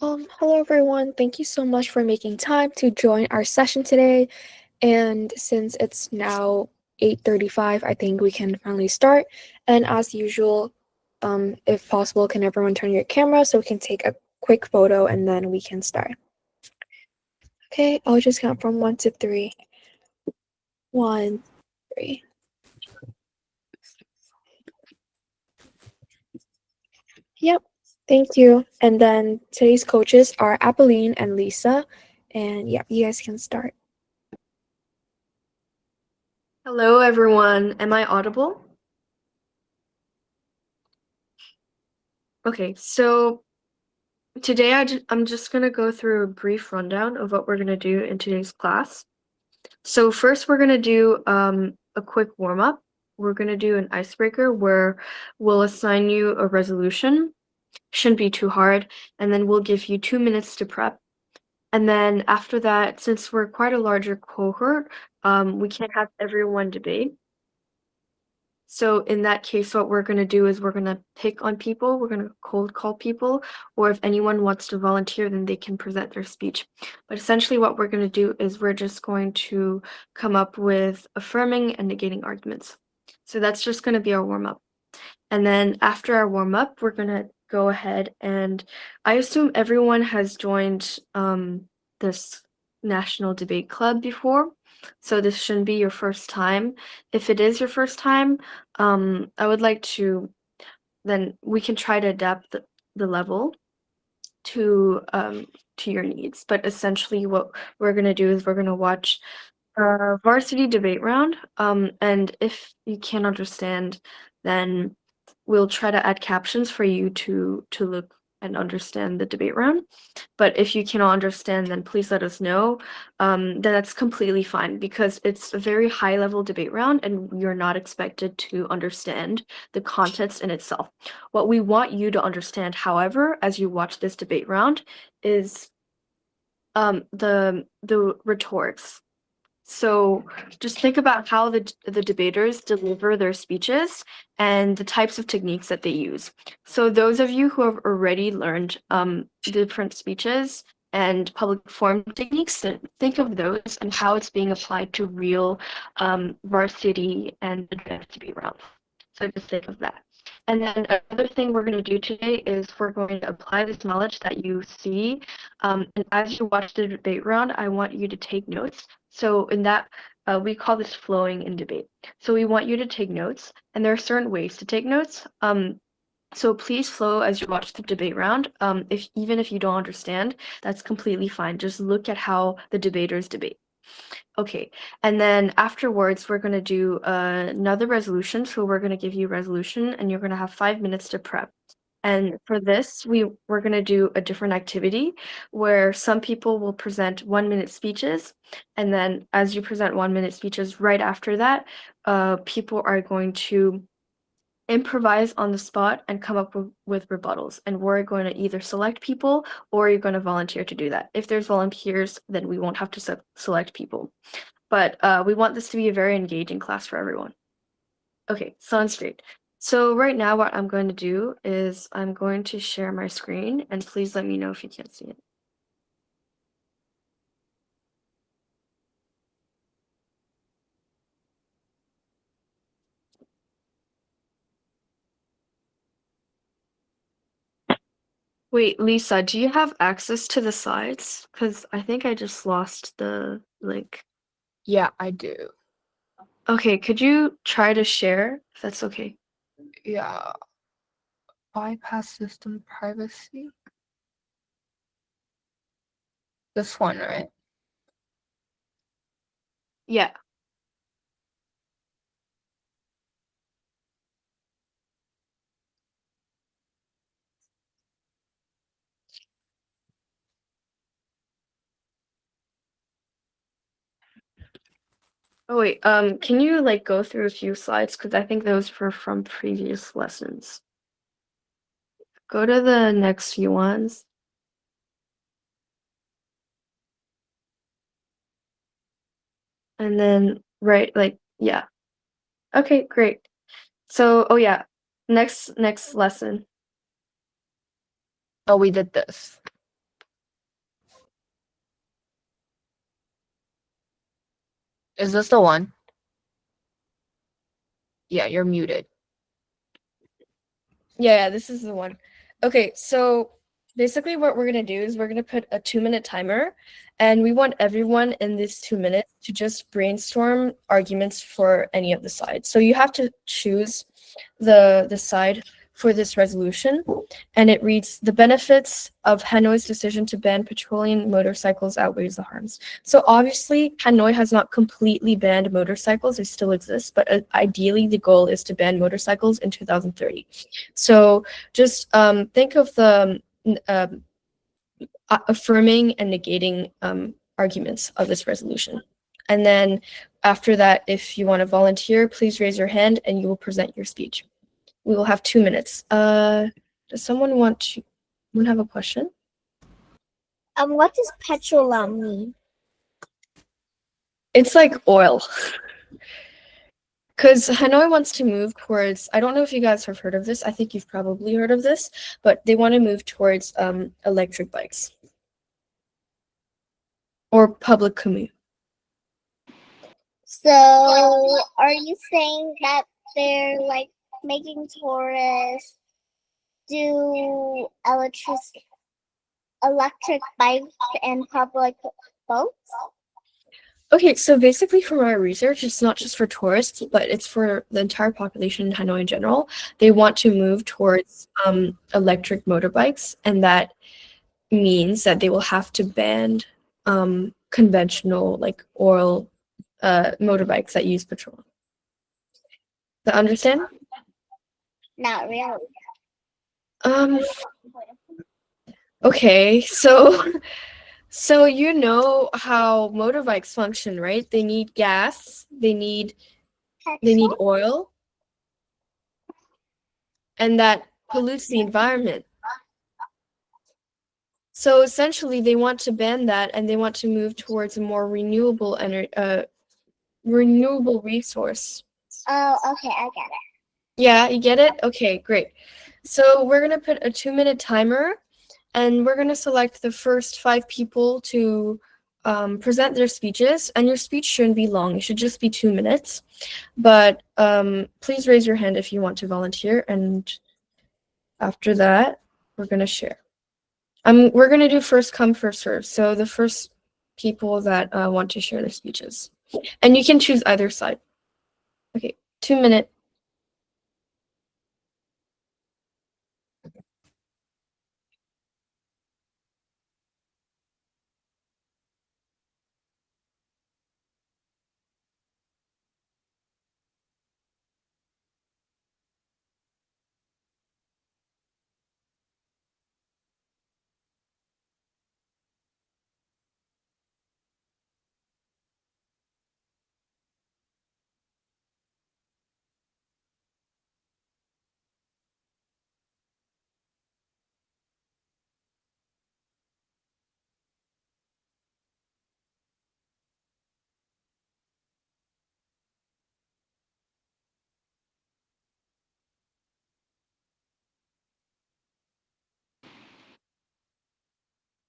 Hello everyone. Thank you so much for making time to join our session today. And since it's now 8:35, I think we can finally start. And as usual, if possible, can everyone turn your camera so we can take a quick photo and then we can start. Okay, I'll just count from 1 to 3. 1, 3. Yep, thank you. And then today's coaches are Apolline and Lisa. And yeah, you guys can start. Hello, everyone. Am I audible? Okay, so today I'm just going to go through a brief rundown of what we're going to do in today's class. So first, we're going to do a quick warm-up. We're going to do an icebreaker where we'll assign you a resolution. Shouldn't be too hard. And then we'll give you 2 minutes to prep. And then after that, since we're quite a larger cohort, we can't have everyone debate. So in that case, what we're going to do is we're going to pick on people, we're going to cold call people, or if anyone wants to volunteer, then they can present their speech. But essentially what we're going to do is we're just going to come up with affirming and negating arguments. So that's just going to be our warm-up. And then after our warm-up, we're going to go ahead and I assume everyone has joined this National Debate Club before. So this shouldn't be your first time. If it is your first time, I would like to, then we can try to adapt the level to your needs. But essentially what we're gonna do is we're gonna watch a varsity debate round. And if you can't understand, then we'll try to add captions for you to look and understand the debate round. But if you cannot understand, then please let us know. Then that's completely fine because it's a very high level debate round and you're not expected to understand the context in itself. What we want you to understand, however, as you watch this debate round, is the rhetorics. So just think about how the debaters deliver their speeches and the types of techniques that they use. So those of you who have already learned different speeches and public forum techniques, think of those and how it's being applied to real varsity and advanced debate rounds. So just think of that. And then another thing we're going to do today is we're going to apply this knowledge that you see. And as you watch the debate round, I want you to take notes. So in that, we call this flowing in debate. So we want you to take notes, and there are certain ways to take notes. So please flow as you watch the debate round. Even if you don't understand, that's completely fine. Just look at how the debaters debate. Okay, and then afterwards, we're going to do another resolution. So we're going to give you a resolution, and you're going to have 5 minutes to prep. And for this, we're going to do a different activity where some people will present 1 minute speeches. And then as you present 1 minute speeches, right after that, people are going to improvise on the spot and come up with rebuttals. And we're going to either select people or you're going to volunteer to do that. If there's volunteers, then we won't have to select people. But we want this to be a very engaging class for everyone. Okay, sounds great. So right now what I'm going to do is I'm going to share my screen and please let me know if you can't see it. Wait, Lisa, do you have access to the slides? Because I think I just lost the link. Yeah, I do. Okay, could you try to share if that's okay? Yeah. Bypass system privacy. This one, right? Yeah. Oh wait, can you like go through a few slides? Because I think those were from previous lessons. Go to the next few ones. And then right, like, yeah. Okay, great. So, oh yeah, next lesson. Oh, we did this. Is this the one? Yeah, you're muted. Yeah, this is the one. Okay, so basically what we're gonna do is we're gonna put a 2-minute timer, and we want everyone in this 2 minutes to just brainstorm arguments for any of the sides. So you have to choose the side for this resolution, and it reads, the benefits of Hanoi's decision to ban petroleum motorcycles outweighs the harms. So obviously, Hanoi has not completely banned motorcycles, they still exist, but ideally the goal is to ban motorcycles in 2030. So just think of the affirming and negating arguments of this resolution. And then after that, if you want to volunteer, please raise your hand and you will present your speech. We will have 2 minutes. Does someone have a question? What does petroleum mean? It's like oil. Because Hanoi wants to move towards, I don't know if you guys have heard of this. I think you've probably heard of this, but they want to move towards electric bikes or public commute. So, are you saying that they're like making tourists do electric bikes and public boats? Okay, so basically from our research, it's not just for tourists, but it's for the entire population in Hanoi in general. They want to move towards electric motorbikes, and that means that they will have to ban conventional like oil motorbikes that use petrol. Do you understand? Not really. Okay, so you know how motorbikes function, right? They need gas, they need oil, and that pollutes the environment. So essentially they want to ban that, and they want to move towards a more renewable resource. Oh, okay, I get it. Yeah, you get it? Okay, great. So we're gonna put a 2-minute timer, and we're gonna select the first 5 people to present their speeches. And your speech shouldn't be long; it should just be 2 minutes. But please raise your hand if you want to volunteer, and after that, we're gonna share. We're gonna do first come, first serve. So the first people that want to share their speeches, and you can choose either side. Okay, 2 minute.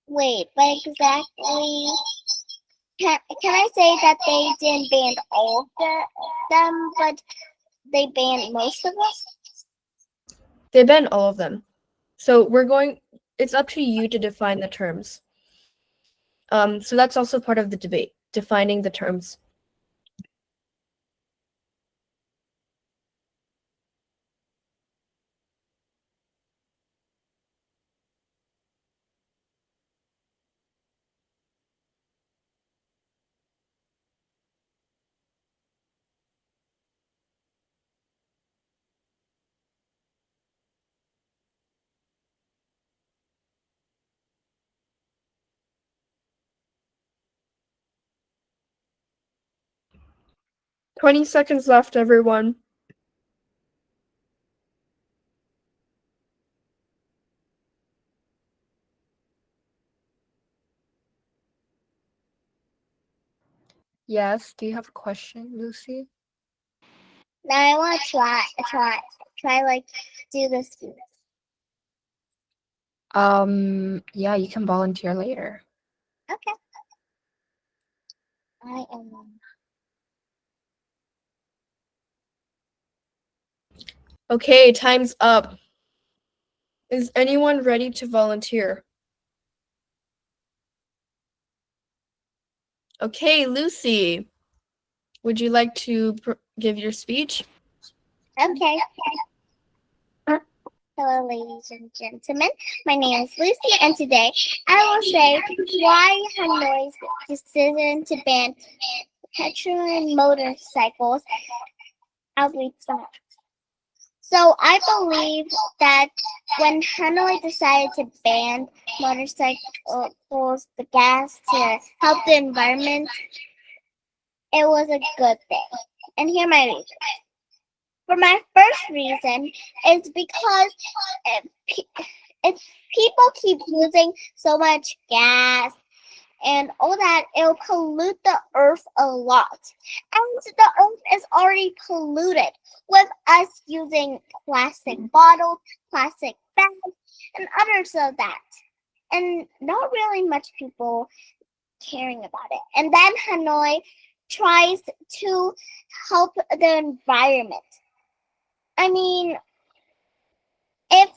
Wait, but exactly, can I say that they didn't ban all of them, but they banned most of us? They ban all of them. So it's up to you to define the terms. So that's also part of the debate, defining the terms. "20 seconds left, everyone." Yes, do you have a question, Lucy? Now I want to try like do this. Yeah, you can volunteer later. Okay. I am. Okay, time's up. Is anyone ready to volunteer? Okay, Lucy, would you like to give your speech? Okay. Hello, ladies and gentlemen. My name is Lucy, and today I will say why Hanoi's decision to ban petrol motorcycles. I'll read some. So I believe that when Hanoi decided to ban motorcycles, the gas to help the environment, it was a good thing. And here are my reasons. For my first reason is because if people keep using so much gas and all that, it'll pollute the earth a lot. And the earth is already polluted with us using plastic bottles, plastic bags, and others of that. And not really much people caring about it. And then Hanoi tries to help the environment. I mean, if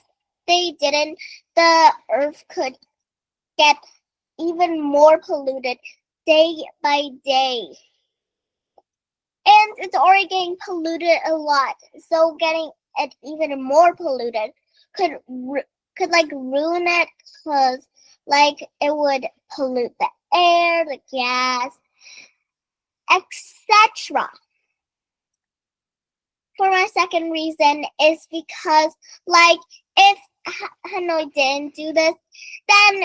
they didn't, the earth could get even more polluted day by day. And it's already getting polluted a lot. So getting it even more polluted could like ruin it, because like it would pollute the air, the gas, etc. For my second reason is because like if Hanoi didn't do this, then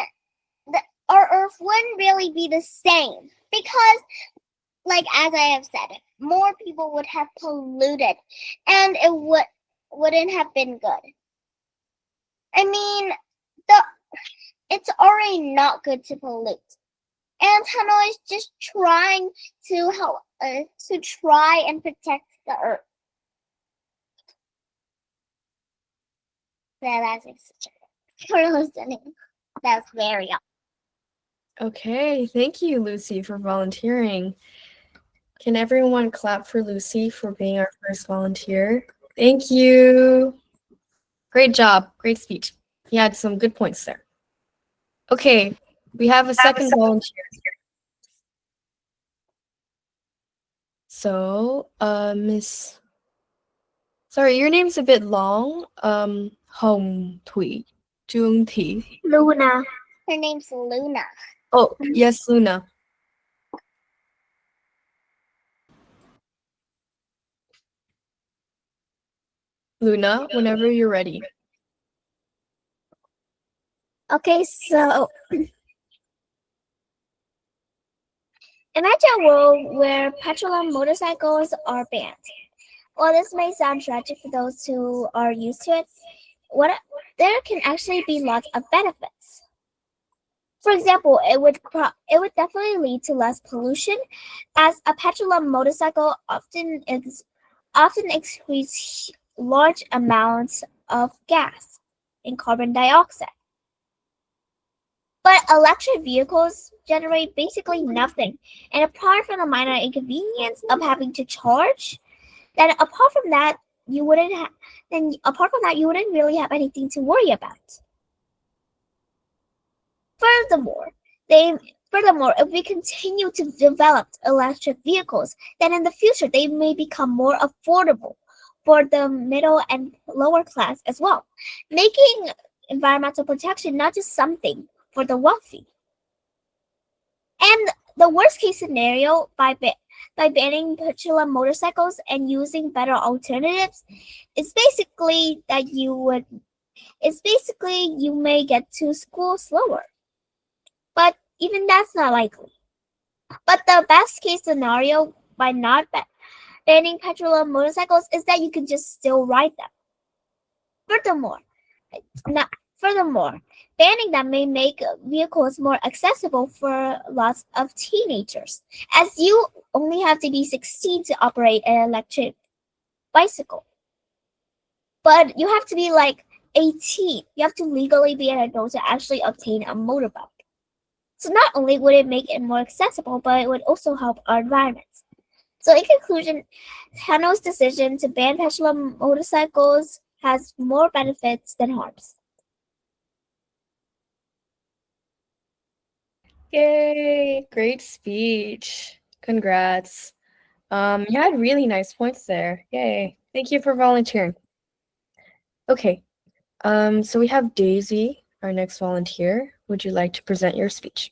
our earth wouldn't really be the same, because like as I have said, more people would have polluted and it wouldn't have been good. I mean, it's already not good to pollute, and Hanoi is just trying to help to try and protect the earth. That's it for listening. That's very awesome. Okay, thank you, Lucy, for volunteering. Can everyone clap for Lucy for being our first volunteer? Thank you. Great job. Great speech. You had some good points there. Okay, we have a second volunteer. So, Miss... Sorry, your name's a bit long. Hồng Thủy Trung Thi. Luna. Her name's Luna. Oh, yes, Luna. Luna, whenever you're ready. Okay, so imagine a world where petrol and motorcycles are banned. While this may sound tragic for those who are used to it, there can actually be lots of benefits. For example, it would definitely lead to less pollution, as a petrol and motorcycle often excretes large amounts of gas and carbon dioxide. But electric vehicles generate basically nothing, and apart from the minor inconvenience of having to charge, then apart from that, you wouldn't really have anything to worry about. Furthermore, if we continue to develop electric vehicles, then in the future they may become more affordable for the middle and lower class as well, making environmental protection not just something for the wealthy. And the worst case scenario, by banning petrol and motorcycles and using better alternatives, is basically you may get to school slower. But even that's not likely. But the best case scenario, by not banning petrol and motorcycles, is that you can just still ride them. Furthermore, banning them may make vehicles more accessible for lots of teenagers, as you only have to be 16 to operate an electric bicycle. But you have to be like 18. You have to legally be an adult to actually obtain a motorbike. So not only would it make it more accessible, but it would also help our environment. So in conclusion, Hanoi's decision to ban petrol motorcycles has more benefits than harms. Yay! Great speech. Congrats. You had really nice points there. Yay. Thank you for volunteering. Okay. So we have Daisy, our next volunteer. Would you like to present your speech?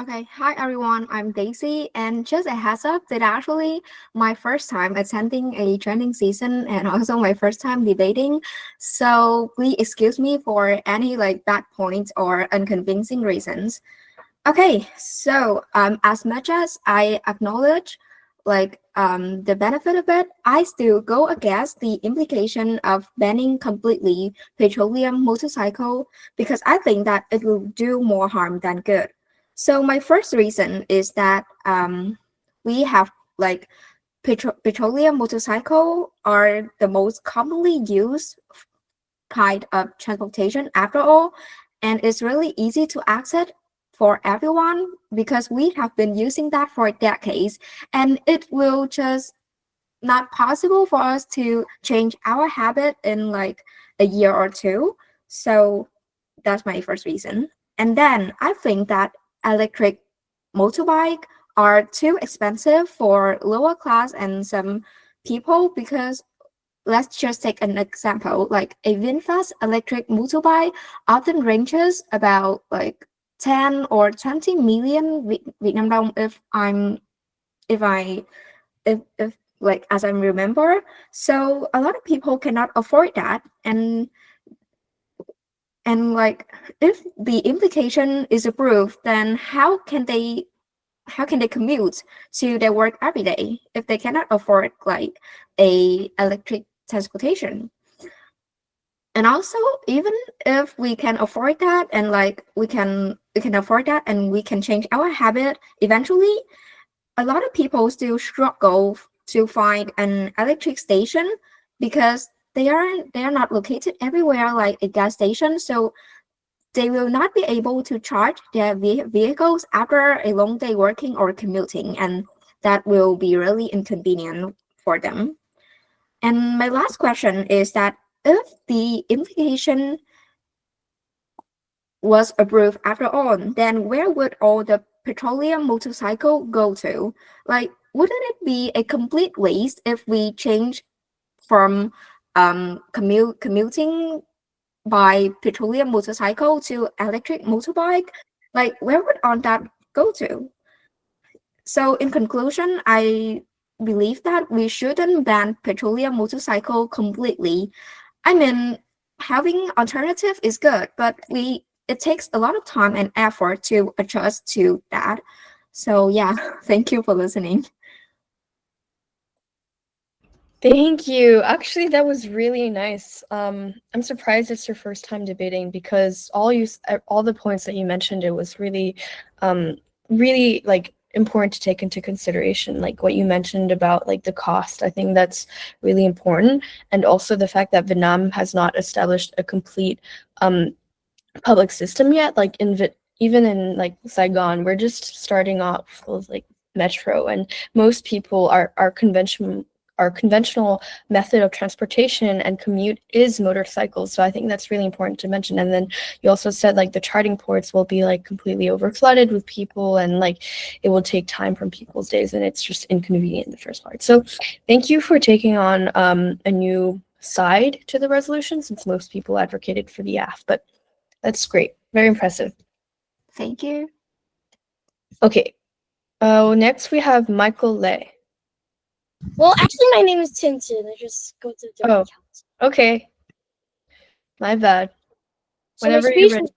Okay, hi everyone, I'm Daisy, and just a heads up that actually my first time attending a training season and also my first time debating, so please excuse me for any bad points or unconvincing reasons. Okay, so as much as I acknowledge the benefit of it, I still go against the implication of banning completely petroleum motorcycle because I think that it will do more harm than good. So my first reason is that we have petroleum motorcycle are the most commonly used kind of transportation after all, and it's really easy to access for everyone because we have been using that for decades, and it will just not possible for us to change our habit in a year or two. So that's my first reason. And then I think that electric motorbike are too expensive for lower class and some people because let's just take an example, like a VinFast electric motorbike often ranges about 10 or 20 million Vietnam dong if as I remember. So a lot of people cannot afford that, and if the implication is approved, then how can they commute to their work every day if they cannot afford a electric transportation? And also, even if we can afford that and we can afford that and we can change our habit eventually, a lot of people still struggle to find an electric station because they are not located everywhere like a gas station, so they will not be able to charge their vehicles after a long day working or commuting, and that will be really inconvenient for them. And my last question is that if the implication was approved after all, then where would all the petroleum motorcycle go to? Wouldn't it be a complete waste if we change from commuting by petroleum motorcycle to electric motorbike? Where would all that go to? So in conclusion, I believe that we shouldn't ban petroleum motorcycle completely. I mean, having alternative is good, but it takes a lot of time and effort to adjust to that. So yeah, thank you for listening. Thank you. Actually, that was really nice. I'm surprised it's your first time debating because all the points that you mentioned, it was really, really important to take into consideration, like what you mentioned about the cost. I think that's really important, and also the fact that Vietnam has not established a complete public system yet. Even in Saigon, we're just starting off with metro, and most people are conventional. Our conventional method of transportation and commute is motorcycles. So I think that's really important to mention. And then you also said the charging ports will be completely overflooded with people, and it will take time from people's days, and it's just inconvenient in the first part. So thank you for taking on a new side to the resolution, since most people advocated for the AF, but that's great. Very impressive. Thank you. Okay. Next we have Michael Lay. Well, actually, my name is Tintin. I just go to the different accounts. Okay. My bad. So my Whenever speech you're ready.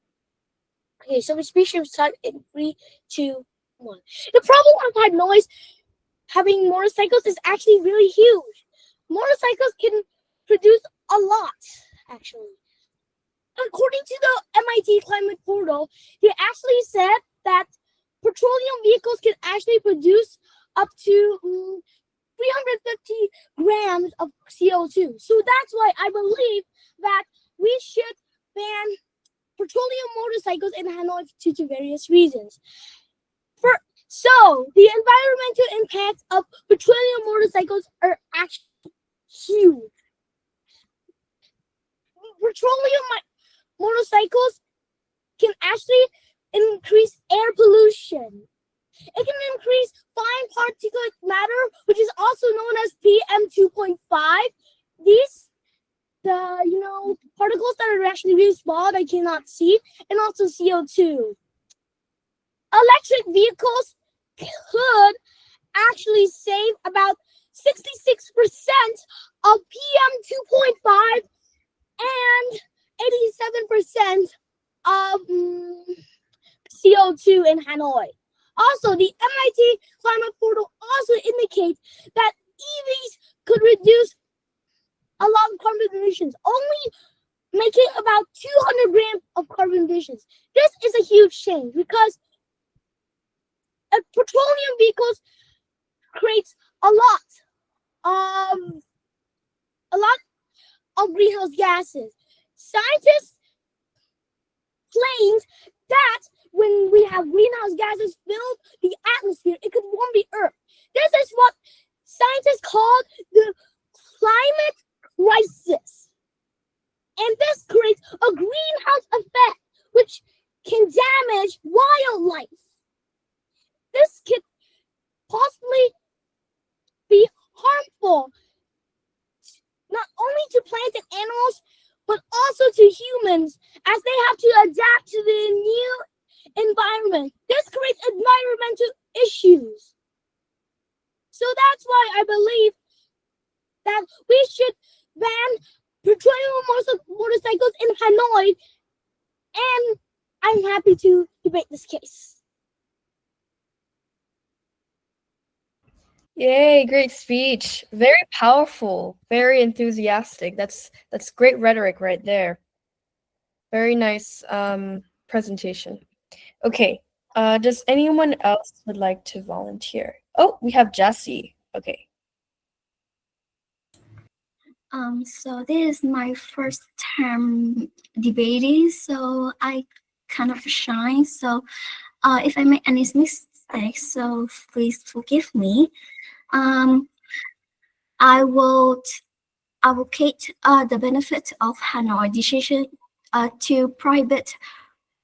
Okay, so my speech was taught in 3, 2, 1. The problem of Hanoi having motorcycles is actually really huge. Motorcycles can produce a lot, actually. According to the MIT Climate Portal, they actually said that petroleum vehicles can actually produce up to 350 grams of CO2. So that's why I believe that we should ban petroleum motorcycles in Hanoi due to various reasons. So the environmental impacts of petroleum motorcycles are actually huge. Petroleum motorcycles can actually increase air pollution. It can increase fine particulate matter, which is also known as PM 2.5. These, particles that are actually really small that I cannot see, and also CO2. Electric vehicles could actually save about 66% of PM 2.5 and 87% of CO2 in Hanoi. Also, the MIT Climate Portal also indicates that EVs could reduce a lot of carbon emissions, only making about 200 grams of carbon emissions. This is a huge change because petroleum vehicles creates a lot of greenhouse gases. Scientists claim that when we have greenhouse gases fill the atmosphere, it could warm the earth. This is what scientists call the climate crisis. And this creates a greenhouse effect which can damage wildlife. This could possibly be harmful not only to plants and animals, but also to humans as they have to adapt to the new environment. This creates environmental issues. So that's why I believe that we should ban petroleum motorcycles in Hanoi, and I'm happy to debate this case. Yay, great speech. Very powerful, very enthusiastic. That's great rhetoric right there. Very nice presentation. Okay. Does anyone else would like to volunteer? Oh, we have Jessie. Okay. So this is my first term debating, so I kind of shy. So if I make any mistakes, so please forgive me. I will advocate the benefit of Hanoi decision to private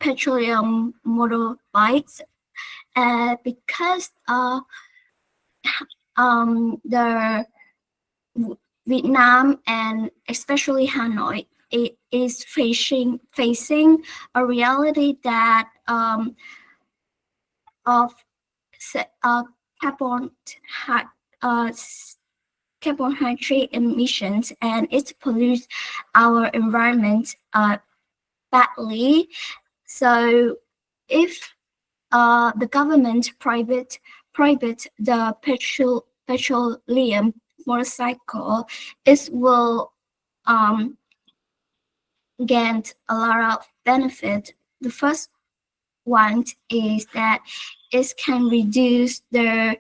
petroleum motorbikes because the Vietnam and especially Hanoi it is facing a reality that of carbon hydrate emissions, and it pollutes our environment badly. So if the government private the petroleum motorcycle, it will gain a lot of benefit. The first one is that it can reduce the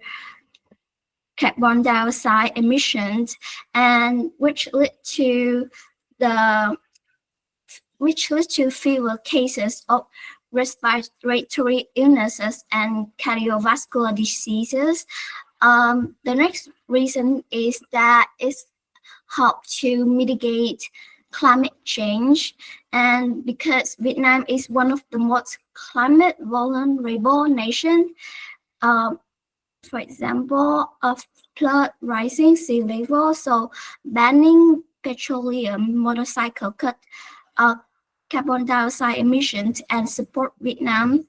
carbon dioxide emissions, and which lead to fewer cases of respiratory illnesses and cardiovascular diseases. The next reason is that it's helped to mitigate climate change, and because Vietnam is one of the most climate vulnerable nations, for example, of flood, rising sea level, so banning petroleum motorcycle cut carbon dioxide emissions and support Vietnam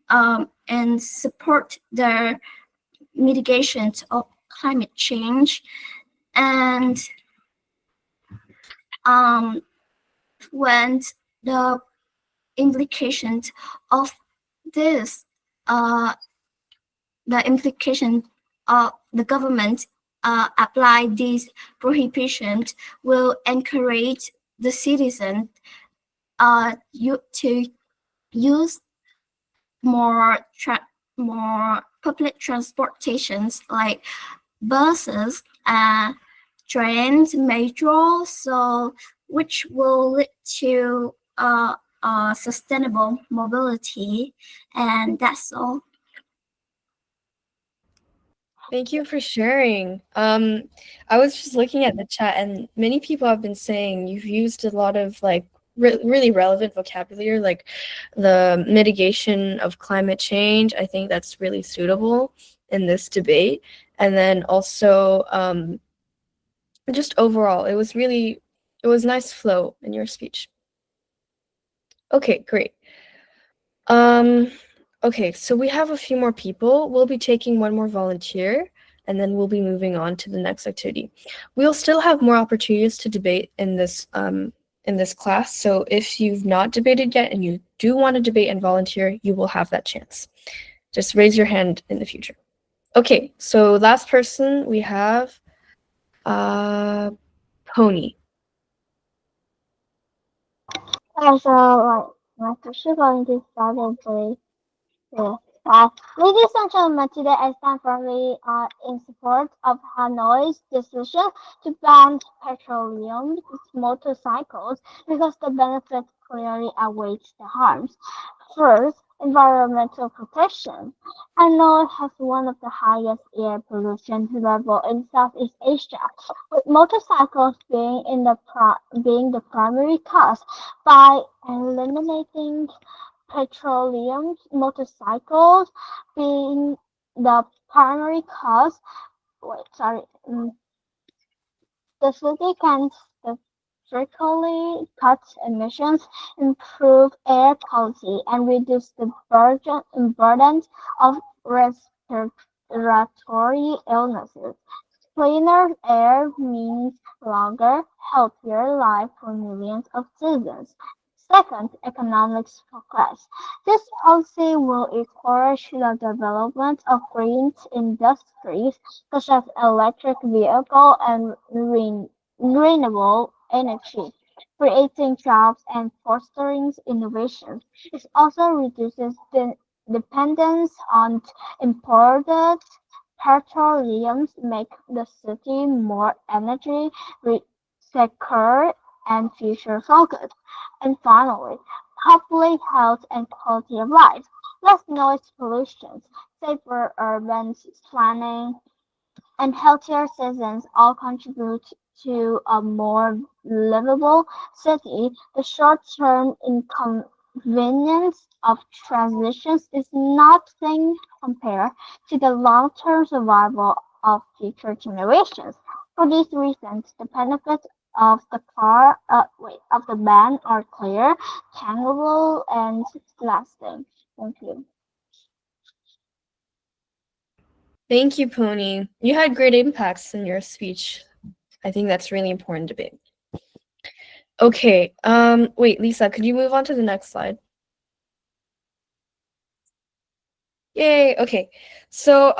and support the mitigation of climate change. And when the implications of this, the implication of the government apply these prohibitions will encourage the citizen to use more public transportations like buses, trains, metro, so which will lead to sustainable mobility. And that's all. Thank you for sharing. I was just looking at the chat, and many people have been saying you've used a lot of like really relevant vocabulary, like the mitigation of climate change. I think that's really suitable in this debate. And then also, just overall, it was nice flow in your speech. Okay, great. Okay, so we have a few more people. We'll be taking one more volunteer, and then we'll be moving on to the next activity. We'll still have more opportunities to debate in this class. So if you've not debated yet and you do want to debate and volunteer, you will have that chance. Just raise your hand in the future. Okay, so last person we have Pony. So, my question going to start with ladies and gentlemen, today I stand firmly in support of Hanoi's decision to ban petroleum motorcycles because the benefits clearly outweighs the harms. First, environmental protection. Hanoi has one of the highest air pollution level in Southeast Asia, with motorcycles being the primary cause. By eliminating petroleum motorcycles being the primary cause. The city can strictly cut emissions, improve air quality, and reduce the burden of respiratory illnesses. Cleaner air means longer, healthier life for millions of citizens. Second, economics progress. This policy will encourage the development of green industries such as electric vehicle and renewable energy, creating jobs and fostering innovation. It also reduces the dependence on imported petroleum, make the city more energy secure and future focused. And finally, public health and quality of life. Less noise pollution, safer urban planning, and healthier citizens all contribute to a more livable city. The short-term inconvenience of transitions is nothing compared to the long-term survival of future generations. For these reasons, the benefits of the ban are clear, tangible, and lasting. Thank you. Thank you, Pony. You had great impacts in your speech. I think that's really important debate. Okay, wait, Lisa, could you move on to the next slide? Yay, okay. So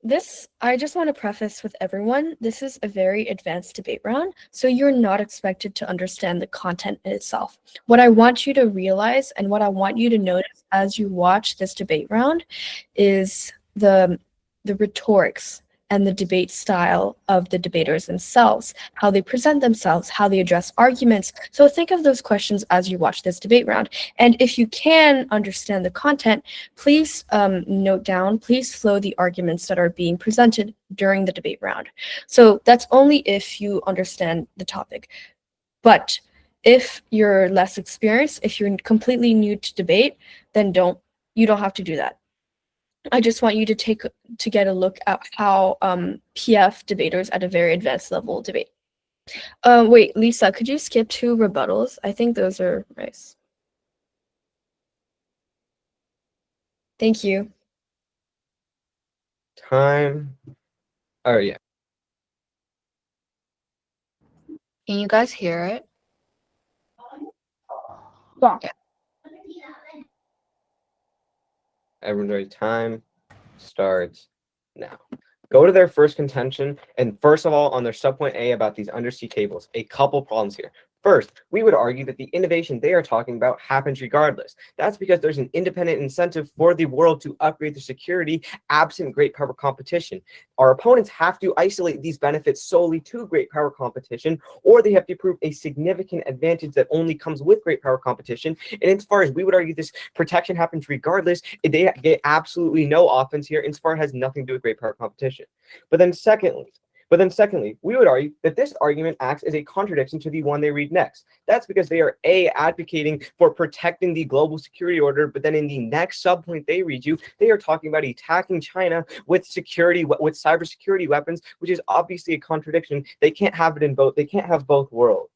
this, I just want to preface with everyone, this is a very advanced debate round, so you're not expected to understand the content in itself. What I want you to realize and what I want you to notice as you watch this debate round is the rhetorics and the debate style of the debaters themselves, how they present themselves, how they address arguments. So think of those questions as you watch this debate round. And if you can understand the content, please note down, please flow the arguments that are being presented during the debate round. So that's only if you understand the topic. But if you're less experienced, if you're completely new to debate, then you don't have to do that. I just want you to get a look at how PF debaters at a very advanced level debate. Wait, Lisa, could you skip to rebuttals? I think those are nice. Thank you. Time. Oh, yeah. Can you guys hear it? Yeah. Everyone's ready. Time starts now. Go to their first contention, and first of all, on their subpoint A about these undersea cables, a couple problems here. First, we would argue that the innovation they are talking about happens regardless. That's because there's an independent incentive for the world to upgrade their security absent great power competition. Our opponents have to isolate these benefits solely to great power competition, or they have to prove a significant advantage that only comes with great power competition. And as far as we would argue this protection happens regardless, they get absolutely no offense here, insofar it has nothing to do with great power competition. But then secondly, we would argue that this argument acts as a contradiction to the one they read next. That's because they are advocating for protecting the global security order, but then in the next subpoint they read you, they are talking about attacking China with cybersecurity weapons, which is obviously a contradiction. They can't have it in both. They can't have both worlds.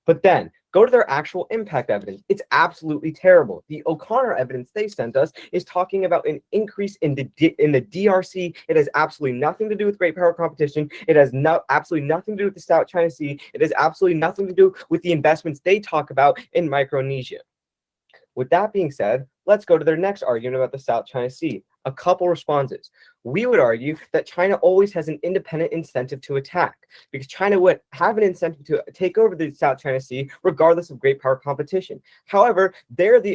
But then go to their actual impact evidence. It's absolutely terrible. The O'Connor evidence they sent us is talking about an increase in the DRC. It has absolutely nothing to do with great power competition. It has absolutely nothing to do with the South China Sea. It has absolutely nothing to do with the investments they talk about in Micronesia. With that being said, let's go to their next argument about the South China Sea. A couple responses. We would argue that China always has an independent incentive to attack, because China would have an incentive to take over the South China Sea regardless of great power competition. However,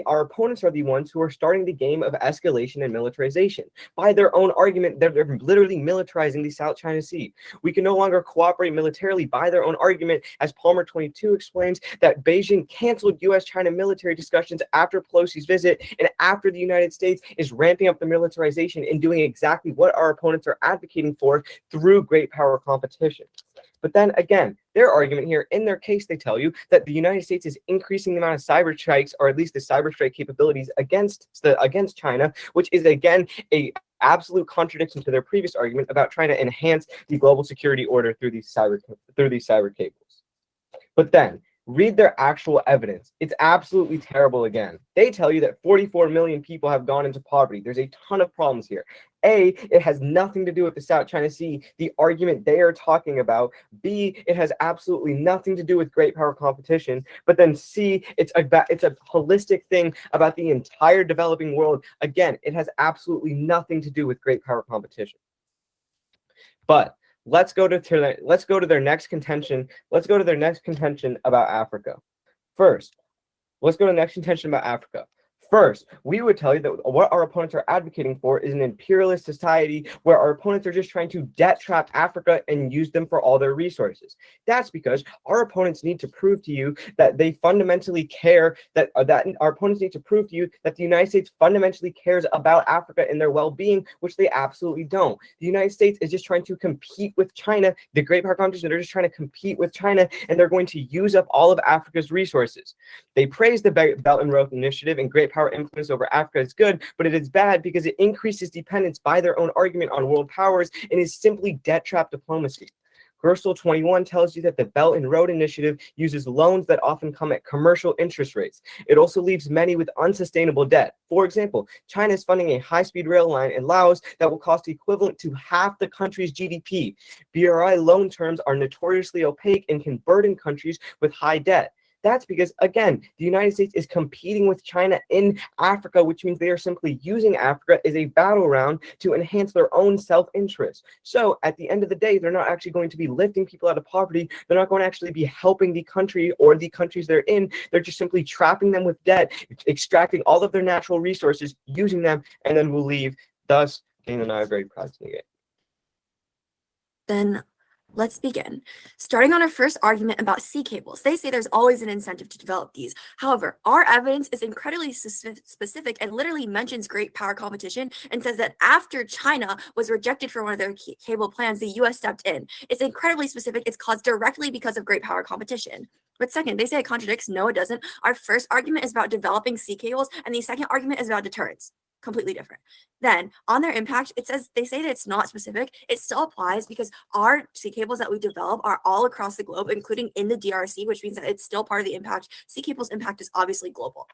our opponents are the ones who are starting the game of escalation and militarization. By their own argument, they're literally militarizing the South China Sea. We can no longer cooperate militarily by their own argument, as Palmer 22 explains that Beijing canceled US-China military discussions after Pelosi's visit and after the United States is ramping up the militarization and doing exactly what our opponents are advocating for through great power competition. But then again, their argument here, in their case, they tell you that the United States is increasing the amount of cyber strikes, or at least the cyber strike capabilities against China, which is again a absolute contradiction to their previous argument about trying to enhance the global security order through these cyber cables. But then read their actual evidence. It's absolutely terrible again. They tell you that 44 million people have gone into poverty. There's a ton of problems here. A, it has nothing to do with the South China Sea, the argument they are talking about. B, it has absolutely nothing to do with great power competition. But then C, it's a holistic thing about the entire developing world. Again, it has absolutely nothing to do with great power competition. But let's go to their next contention. Let's go to their next contention about Africa. First, let's go to the next contention about Africa. First, we would tell you that what our opponents are advocating for is an imperialist society where our opponents are just trying to debt trap Africa and use them for all their resources. That's because our opponents need to prove to you that they fundamentally care, that our opponents need to prove to you that the United States fundamentally cares about Africa and their well-being, which they absolutely don't. The United States is just trying to compete with China, the great power competition. They're just trying to compete with China, and they're going to use up all of Africa's resources. They praise the Belt and Road Initiative and great power influence over Africa is good, but it is bad because it increases dependence by their own argument on world powers and is simply debt trap diplomacy. Gerstle 21 tells you that the Belt and Road Initiative uses loans that often come at commercial interest rates. It also leaves many with unsustainable debt. For example, China is funding a high-speed rail line in Laos that will cost equivalent to half the country's GDP. BRI loan terms are notoriously opaque and can burden countries with high debt. That's because, again, the United States is competing with China in Africa, which means they are simply using Africa as a battleground to enhance their own self-interest. So at the end of the day, they're not actually going to be lifting people out of poverty. They're not going to actually be helping the country or the countries they're in. They're just simply trapping them with debt, extracting all of their natural resources, using them, and then will leave. Thus, Dana and I are very proud to negate. Then let's begin. Starting on our first argument about sea cables, they say there's always an incentive to develop these. However, our evidence is incredibly specific and literally mentions great power competition and says that after China was rejected for one of their cable plans, the US stepped in. It's incredibly specific. It's caused directly because of great power competition. But second, they say it contradicts. No, it doesn't. Our first argument is about developing sea cables, and the second argument is about deterrence. Completely different. Then on their impact, they say that it's not specific. It still applies because our sea cables that we develop are all across the globe, including in the DRC, which means that it's still part of the impact. Sea cables impact is obviously global.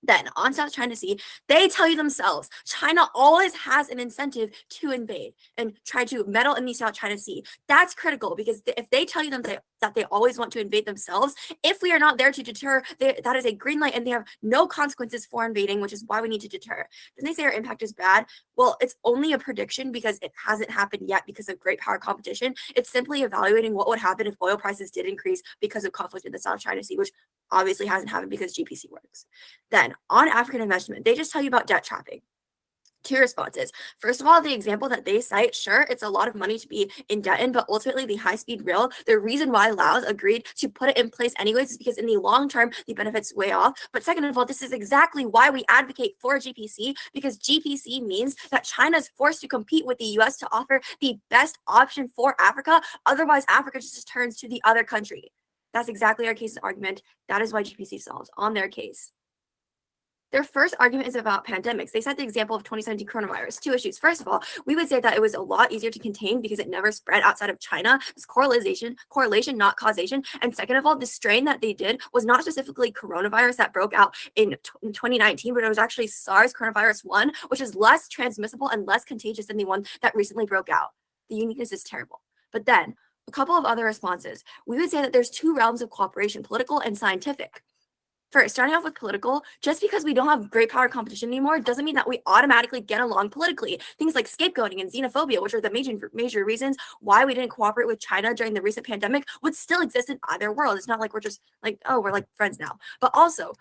Then on South China Sea, they tell you themselves, China always has an incentive to invade and try to meddle in the South China Sea. That's critical because if they tell you that they always want to invade themselves, if we are not there to deter, that is a green light and they have no consequences for invading, which is why we need to deter. Then they say our impact is bad. Well, it's only a prediction because it hasn't happened yet because of great power competition. It's simply evaluating what would happen if oil prices did increase because of conflict in the South China Sea, which obviously hasn't happened because GPC works. Then on African investment, they just tell you about debt trapping. 2 responses. First of all, the example that they cite, sure, it's a lot of money to be in debt in, but ultimately the high-speed rail, the reason why Laos agreed to put it in place anyways is because in the long term, the benefits way off. But second of all, this is exactly why we advocate for GPC, because GPC means that China is forced to compete with the US to offer the best option for Africa. Otherwise, Africa just turns to the other country. That's exactly our case argument. That is why GPC solves on their case. Their first argument is about pandemics. They cite the example of 2017 coronavirus. 2 issues. First of all, we would say that it was a lot easier to contain because it never spread outside of China. It's correlation, not causation. And second of all, the strain that they did was not specifically coronavirus that broke out in 2019, but it was actually SARS coronavirus 1, which is less transmissible and less contagious than the one that recently broke out. The uniqueness is terrible. But then, a couple of other responses. We would say that there's 2 realms of cooperation, political and scientific. First, starting off with political, just because we don't have great power competition anymore doesn't mean that we automatically get along politically. Things like scapegoating and xenophobia, which are the major reasons why we didn't cooperate with China during the recent pandemic, would still exist in either world. It's not like we're just like, oh, we're like friends now. But also,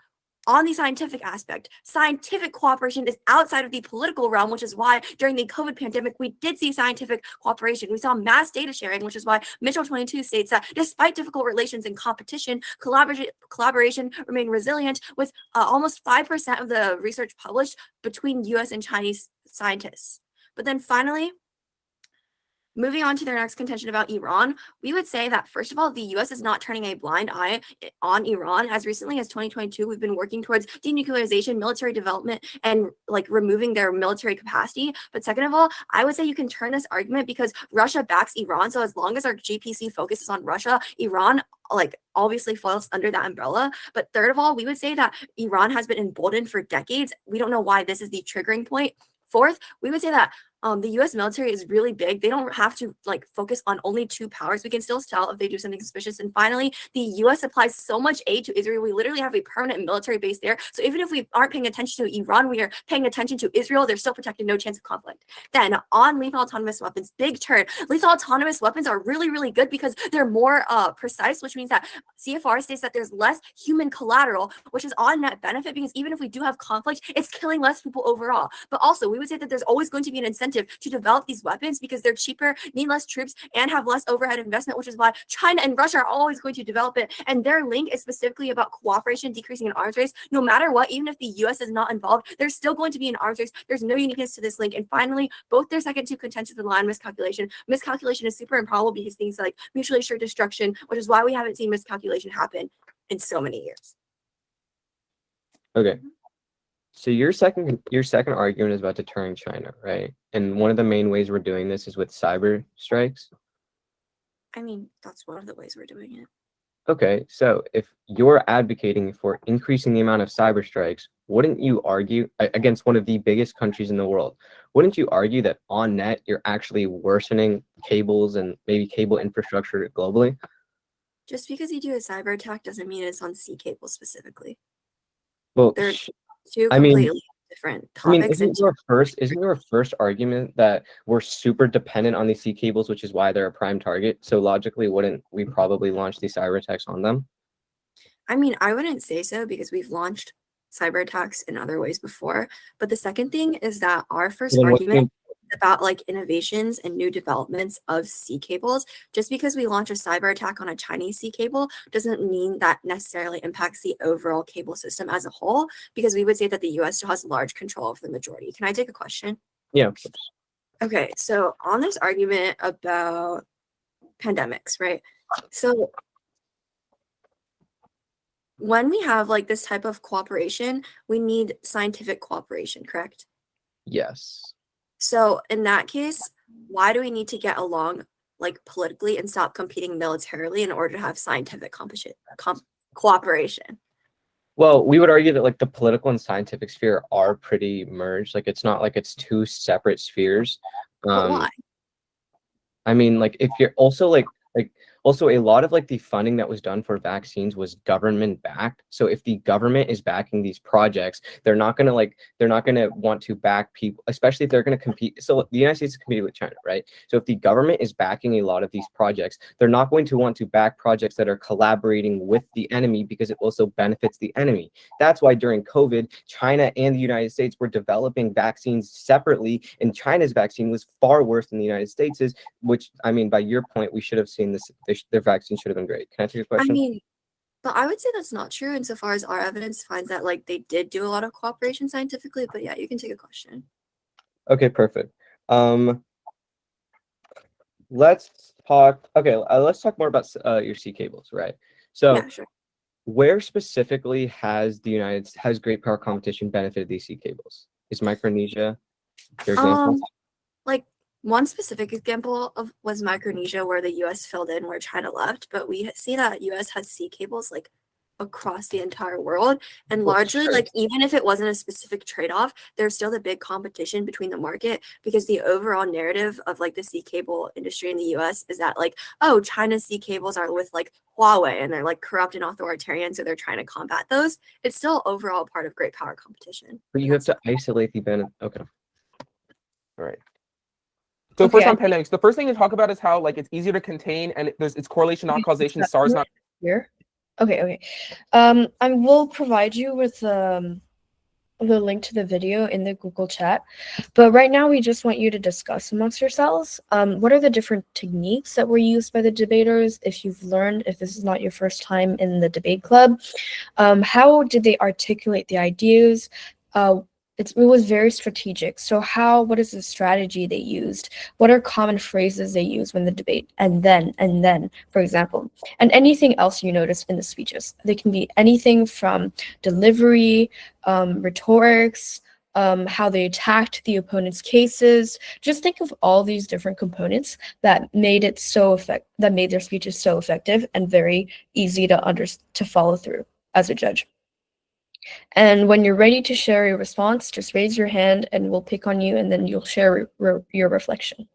on the scientific aspect, scientific cooperation is outside of the political realm, which is why during the COVID pandemic, we did see scientific cooperation. We saw mass data sharing, which is why Mitchell 22 states that despite difficult relations and competition, collaboration remained resilient, with almost 5% of the research published between US and Chinese scientists. But then finally, moving on to their next contention about Iran, we would say that, first of all, the US is not turning a blind eye on Iran. As recently as 2022, we've been working towards denuclearization, military development, and like removing their military capacity. But second of all, I would say you can turn this argument because Russia backs Iran. So as long as our GPC focuses on Russia, Iran like obviously falls under that umbrella. But third of all, we would say that Iran has been emboldened for decades. We don't know why this is the triggering point. Fourth, we would say that the US military is really big. They don't have to like focus on only 2 powers. We can still tell if they do something suspicious. And finally, the US supplies so much aid to Israel. We literally have a permanent military base there. So even if we aren't paying attention to Iran, we are paying attention to Israel. They're still protected, no chance of conflict. Then on lethal autonomous weapons, big turn. Lethal autonomous weapons are really, really good because they're more precise, which means that CFR states that there's less human collateral, which is on net benefit because even if we do have conflict, it's killing less people overall. But also, we would say that there's always going to be an incentive to develop these weapons because they're cheaper, need less troops, and have less overhead investment, which is why China and Russia are always going to develop it. And their link is specifically about cooperation, decreasing an arms race. No matter what, even if the US is not involved, there's still going to be an arms race. There's no uniqueness to this link. And finally, both their second 2 contentions rely on miscalculation. Miscalculation is super improbable because things like mutually assured destruction, which is why we haven't seen miscalculation happen in so many years. Okay. So your second argument is about deterring China, right? And one of the main ways we're doing this is with cyber strikes. I mean, that's one of the ways we're doing it. Okay, so if you're advocating for increasing the amount of cyber strikes, wouldn't you argue against one of the biggest countries in the world? Wouldn't you argue that on net you're actually worsening cables and maybe cable infrastructure globally? Just because you do a cyber attack doesn't mean it's on sea cables specifically. Well, They're 2 I mean- completely different topics. isn't your first argument that we're super dependent on these sea cables, which is why they're a prime target? So logically, wouldn't we probably launch these cyber attacks on them? I mean, I wouldn't say so because we've launched cyber attacks in other ways before. But the second thing is that our first Then what's argument is about like innovations and new developments of sea cables. Just because we launch a cyber attack on a Chinese sea cable doesn't mean that necessarily impacts the overall cable system as a whole, because we would say that the US still has large control of the majority. Can I take a question? Yeah. Okay, so on this argument about pandemics, right? So when we have like this type of cooperation, we need scientific cooperation, correct? Yes. So in that case, why do we need to get along like politically and stop competing militarily in order to have scientific cooperation? Well, we would argue that like the political and scientific sphere are pretty merged. Like it's not like it's two separate spheres. But why? I mean, like if you're also like also a lot of like the funding that was done for vaccines was government backed. So if the government is backing these projects, they're not gonna want to back people, especially if they're gonna compete. So the United States is competing with China, right? So if the government is backing a lot of these projects, they're not going to want to back projects that are collaborating with the enemy because it also benefits the enemy. That's why during COVID, China and the United States were developing vaccines separately, and China's vaccine was far worse than the United States's, which I mean, by your point, we should have seen this. Their vaccine should have been great. Can I take your I question? mean, but I would say that's not true insofar as our evidence finds that like they did do a lot of cooperation scientifically. But yeah, you can take a question. Okay, perfect. Let's talk. Okay, let's talk more about your sea cables, right? So, Yeah, sure. where specifically has Great Power Competition benefited these sea cables? Is Micronesia your example? Like one specific example of was Micronesia, where the U.S. filled in where China left, but we see that U.S. has sea cables like across the entire world, and Well, largely sure. like even if it wasn't a specific trade-off, there's still the big competition between the market because the overall narrative of like the sea cable industry in the U.S. is that like, oh, China's sea cables are with like Huawei and they're like corrupt and authoritarian, so they're trying to combat those. It's still overall part of great power competition. But you have to isolate the benefit. Okay. All right. So Okay, first I on pandemics, the first thing to talk about is how like it's easier to contain and it's correlation, not causation. SARS not. Here. Okay. I will provide you with the link to the video in the Google chat. But right now, we just want you to discuss amongst yourselves. What are the different techniques that were used by the debaters? If you've learned, if this is not your first time in the debate club, how did they articulate the ideas? It was very strategic. So what is the strategy they used? What are common phrases they use when the debate? And then, for example, and anything else you noticed in the speeches. They can be anything from delivery, rhetorics, how they attacked the opponent's cases. Just think of all these different components that made it that made their speeches so effective and very easy to follow through as a judge. And when you're ready to share your response, just raise your hand and we'll pick on you and then you'll share your reflection.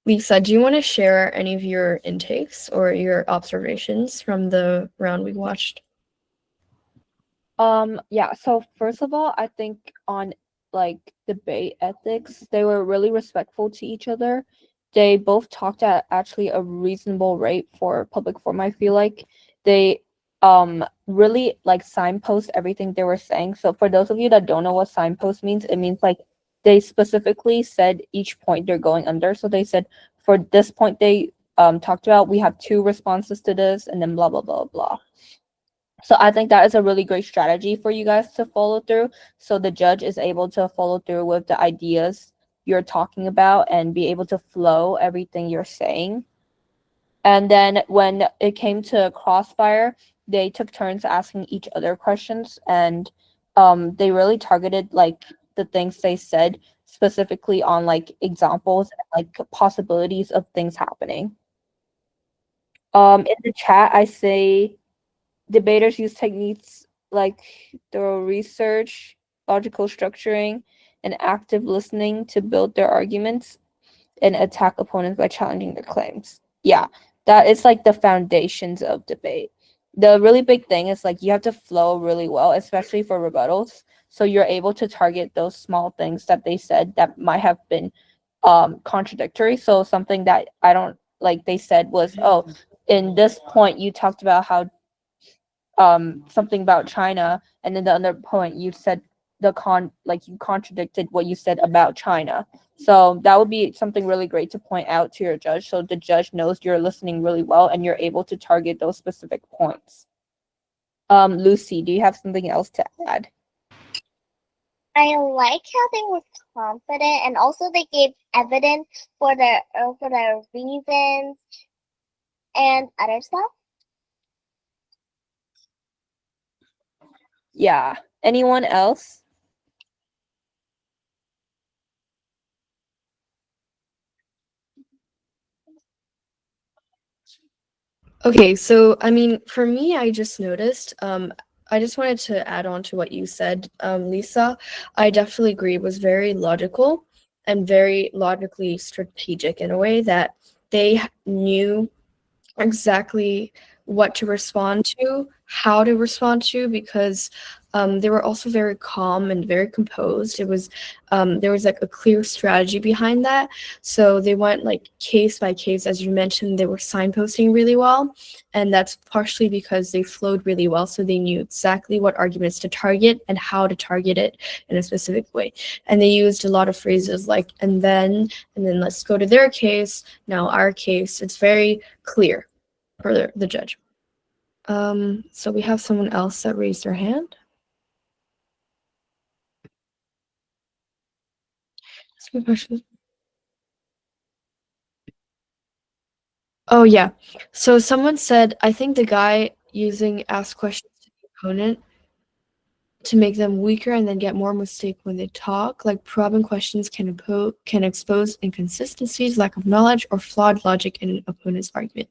Lisa, do you want to share any of your intakes or your observations from the round we watched? Yeah, so first of all, I think on like debate ethics, they were really respectful to each other. They both talked at actually a reasonable rate for public forum. I feel like they really like signpost everything they were saying. So for those of you that don't know what signpost means, it means like they specifically said each point they're going under. So they said for this point they talked about, we have 2 responses to this and then blah blah blah blah. So I think that is a really great strategy for you guys to follow through. So the judge is able to follow through with the ideas you're talking about and be able to flow everything you're saying. And then when it came to crossfire, they took turns asking each other questions, and they really targeted like the things they said specifically on like examples and like possibilities of things happening. In the chat, I say debaters use techniques like thorough research, logical structuring, and active listening to build their arguments and attack opponents by challenging their claims. Yeah, that is like the foundations of debate. The really big thing is like you have to flow really well, especially for rebuttals. So you're able to target those small things that they said that might have been contradictory. So something that I don't like they said was, oh, in this point you talked about how something about China, and then the other point you said you contradicted what you said about China. So that would be something really great to point out to your judge, so the judge knows you're listening really well and you're able to target those specific points. Lucy, do you have something else to add? I like how they were confident, and also they gave evidence for their reasons and other stuff. Yeah. Anyone else? Okay, so I mean, for me, I just noticed, I just wanted to add on to what you said, Lisa. I definitely agree. It was very logical and very logically strategic in a way that they knew exactly what to respond to, how to respond to, because they were also very calm and very composed. It was there was like a clear strategy behind that. So they went like case by case, as you mentioned. They were signposting really well, and that's partially because they flowed really well. So they knew exactly what arguments to target and how to target it in a specific way. And they used a lot of phrases like and then let's go to their case, now our case. It's very clear for the judge. So we have someone else that raised their hand. Ask me a question. Oh yeah. So someone said, I think the guy using ask questions to the opponent to make them weaker and then get more mistake when they talk, like probing questions can expose inconsistencies, lack of knowledge, or flawed logic in an opponent's argument.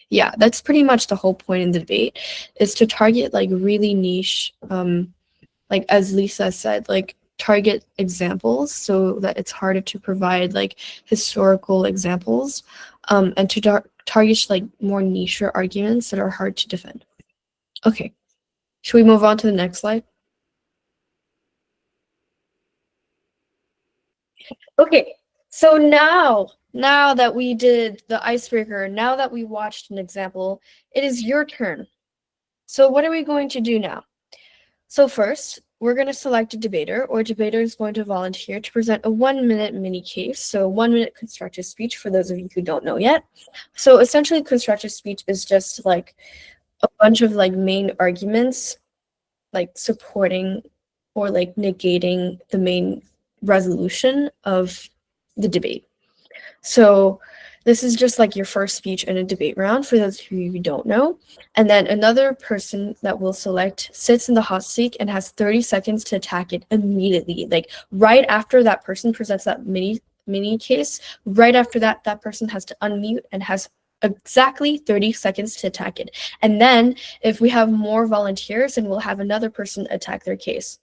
Yeah, that's pretty much the whole point in the debate, is to target like really niche, like as Lisa said, like target examples so that it's harder to provide like historical examples, and to target like more niche arguments that are hard to defend. Okay, should we move on to the next slide? Okay, so now that we did the icebreaker, now that we watched an example, it is your turn. So what are we going to do now? So first, we're going to select a debater, or a debater is going to volunteer to present a 1-minute mini case. So 1-minute constructive speech for those of you who don't know yet. So essentially constructive speech is just like a bunch of like main arguments, like supporting or like negating the main resolution of the debate. So this is just like your first speech in a debate round for those of you who don't know. And then another person that we'll select sits in the hot seat and has 30 seconds to attack it immediately. Like right after that person presents that mini case, right after that, that person has to unmute and has exactly 30 seconds to attack it. And then if we have more volunteers, then we'll have another person attack their case.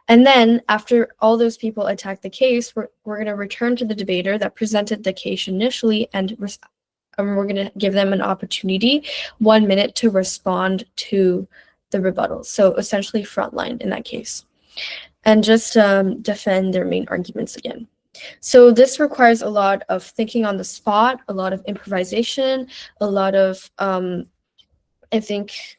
And then after all those people attack the case, we're going to return to the debater that presented the case initially, and we're going to give them an opportunity, 1 minute, to respond to the rebuttal. So essentially frontline in that case, and just defend their main arguments again. So this requires a lot of thinking on the spot, a lot of improvisation, a lot of, I think,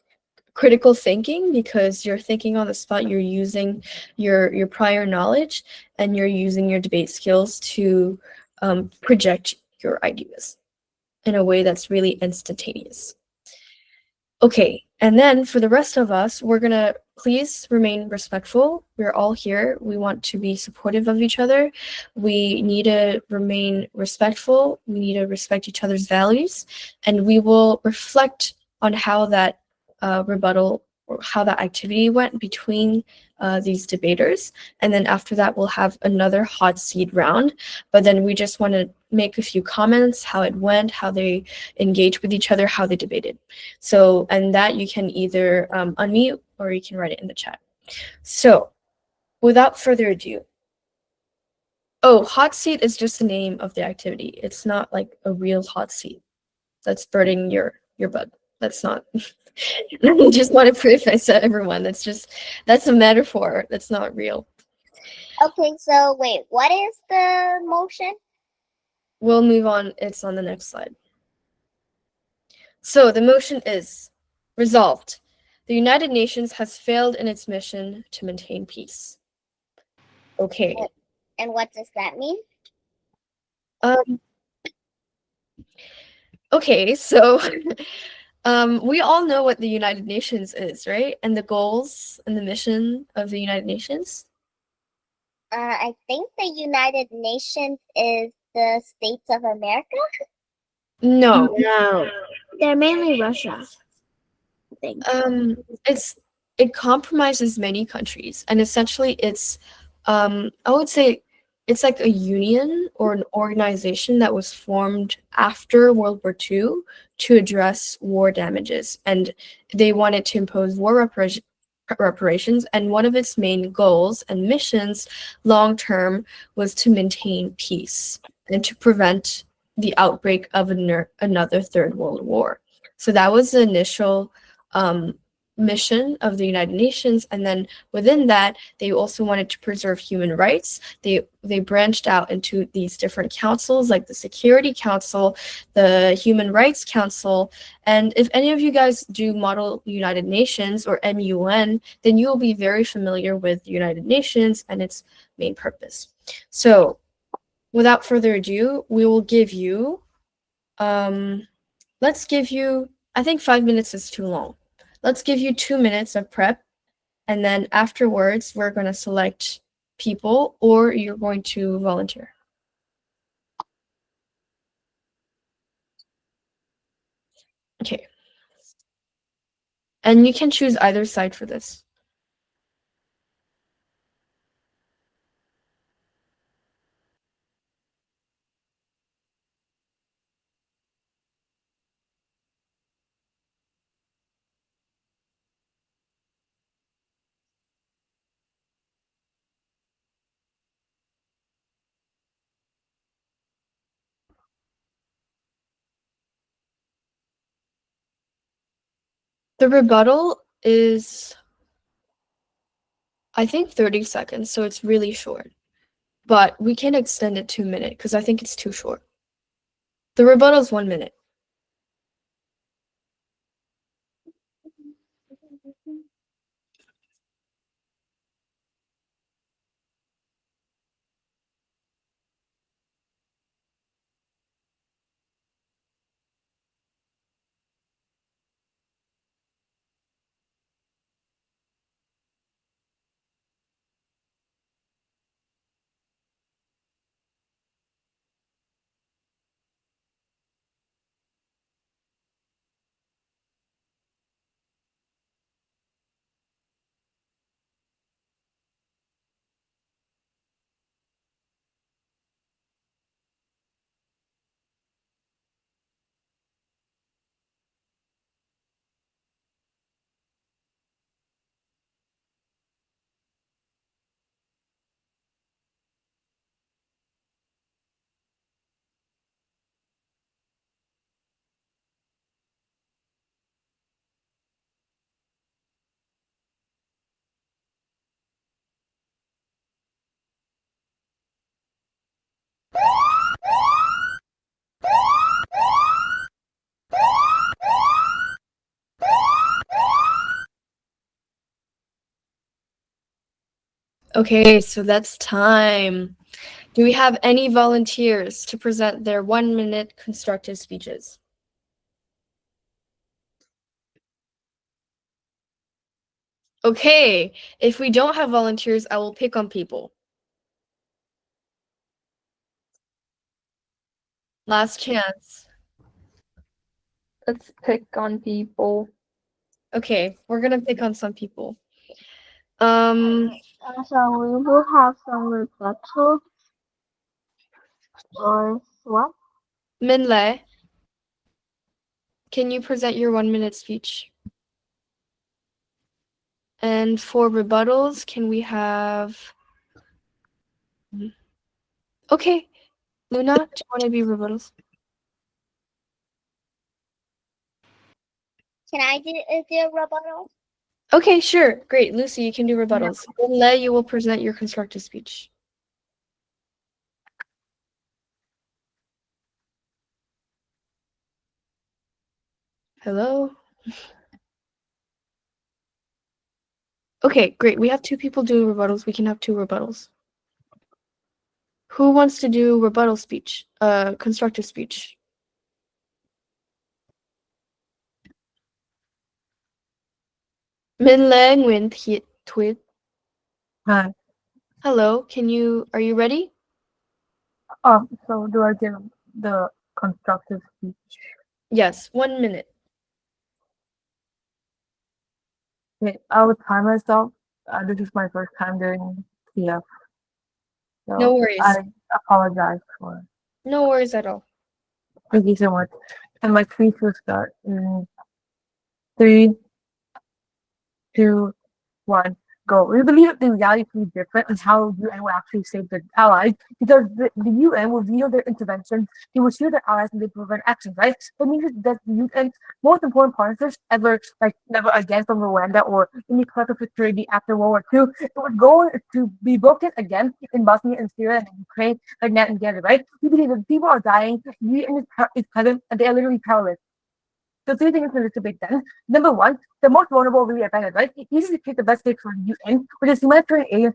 critical thinking, because you're thinking on the spot, you're using your prior knowledge, and you're using your debate skills to project your ideas in a way that's really instantaneous. Okay, and then for the rest of us, we're gonna please remain respectful. We're all here. We want to be supportive of each other. We need to remain respectful. We need to respect each other's values, and we will reflect on how that rebuttal or how that activity went between these debaters. And then after that, we'll have another hot seat round. But then we just want to make a few comments, how it went, how they engaged with each other, how they debated. So, and that you can either unmute or you can write it in the chat. So without further ado, oh, hot seat is just the name of the activity. It's not like a real hot seat that's burning your butt. That's not. I just want to preface to everyone. That's a metaphor. That's not real. Okay, so wait, what is the motion? We'll move on. It's on the next slide. So the motion is resolved. The United Nations has failed in its mission to maintain peace. Okay. And what does that mean? Okay, so we all know what the United Nations is, right? And the goals and the mission of the United Nations. I think the United Nations is the States of America. No. No. They're mainly Russia. I think. It compromises many countries, and essentially it's I would say it's like a union or an organization that was formed after World War II to address war damages, and they wanted to impose war reparations, and one of its main goals and missions long term was to maintain peace and to prevent the outbreak of another Third World War. So that was the initial mission of the United Nations, and then within that they also wanted to preserve human rights. They branched out into these different councils, like the Security Council, the Human Rights Council, and if any of you guys do Model United Nations or MUN, then you will be very familiar with the United Nations and its main purpose. So without further ado, we will give you let's give you, I think 5 minutes is too long. Let's give you 2 minutes of prep, and then afterwards we're going to select people, or you're going to volunteer. Okay. And you can choose either side for this. The rebuttal is, I think, 30 seconds, so it's really short. But we can extend it to a minute because I think it's too short. The rebuttal is 1 minute. Okay, so that's time. Do we have any volunteers to present their 1 minute constructive speeches? Okay, if we don't have volunteers, I will pick on people. Last chance. Let's pick on people. Okay, we're gonna pick on some people. So we will have some rebuttal or what? Minle, can you present your 1 minute speech? And for rebuttals, can we have... Okay, Luna, do you want to be rebuttals? Can I do a rebuttal? Okay, sure, great. Lucy, you can do rebuttals. Minle, you will present your constructive speech. Hello? Okay, great. We have 2 people doing rebuttals. We can have 2 rebuttals. Who wants to do rebuttal speech? Constructive speech. Min Le Nguyen Thi Thuy. Hi. Hello, are you ready? So do I give the constructive speech? Yes, 1 minute. Okay, I will time myself. This is my first time doing TF. So No worries. I apologize for it. No worries at all. Thank you so much. And my speech will start in 3, 2, 1, go. We believe that the reality is different and how UN will actually save the allies because the UN will veto their intervention, they will shield their allies and they prevent actions, right? That means that the UN's most important partners ever, like never again from Rwanda or any collective security after World War II, it was going to be broken again in Bosnia and Syria and Ukraine, like that and together, right? We believe that people are dying, the UN is present, and they are literally powerless. So 3 things to debate then. Number 1, the most vulnerable will be affected, right? It usually take the best case for the UN, which is humanitarian aid in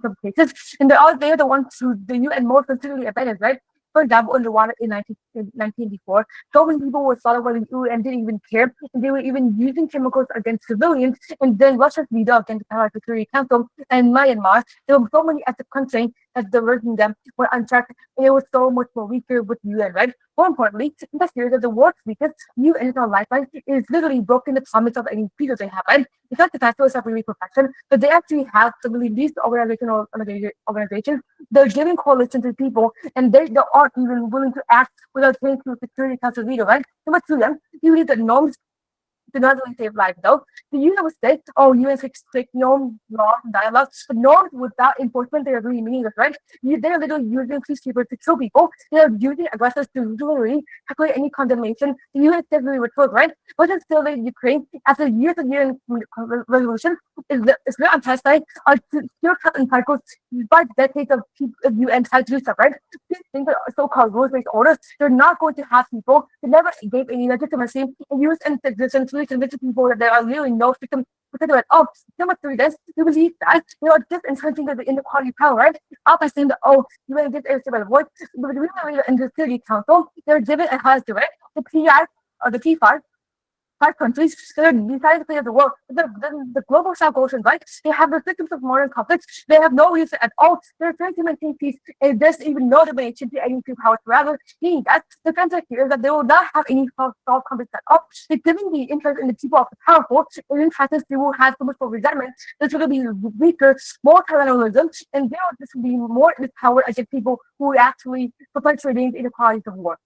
some cases, and they're the ones who the UN most considerably affected, right? For example, in Rwanda in 1984, so many people were slaughtered by the UN and didn't even care, and they were even using chemicals against civilians, and then Russia's veto against the Allied Security Council and Myanmar, there were so many acts of country that diverting them were unchecked, and it was so much more weaker with the UN, right? More importantly, in the series of the world's weakest, UN lifeline is literally broken the promise of any peace they have, right? It's not the festivals of really perfection, but they actually have some of these organizations. They're giving coalition to people, and they aren't even willing to act without going through Security Council veto, right? Number 2, then, you believe that norms do not really save lives, though. The UN would say, oh, UN strict norms, laws, and dialogues, but norms without enforcement, they are really meaningless, right? They're literally using peacekeepers to kill people. They're using aggressors to literally calculate any condemnation. The UN says really retort, right? But then still, in Ukraine, after years of UN resolution, is not unsatisfied to still cut in cycles despite decades of UN trying to do stuff, right? These things are so-called rules-based orders. They're not going to have people. They never gave any legitimacy and use and essentially convince people that there are really no victims. Because oh, number 3, this you believe that you are just entrenching the inequality of power, right? Up by saying that oh, you will get everything by the voice, but the reason in the Security Council, they're given a highest direct, the PI or the P5 countries, they're deciding to play the world. The global South Ocean, right? They have the victims of modern conflicts. They have no reason at all. They're trying to maintain peace, and there's even no domination to any two powers. Rather, meaning that the concept here is that they will not have any solved conflicts at all. They're giving the interest in the people of the powerful, and in practice, they will have so much more resentment. There's going to be weaker, more tyrannism, and there will just be more power against people who actually perpetuating the inequalities of war.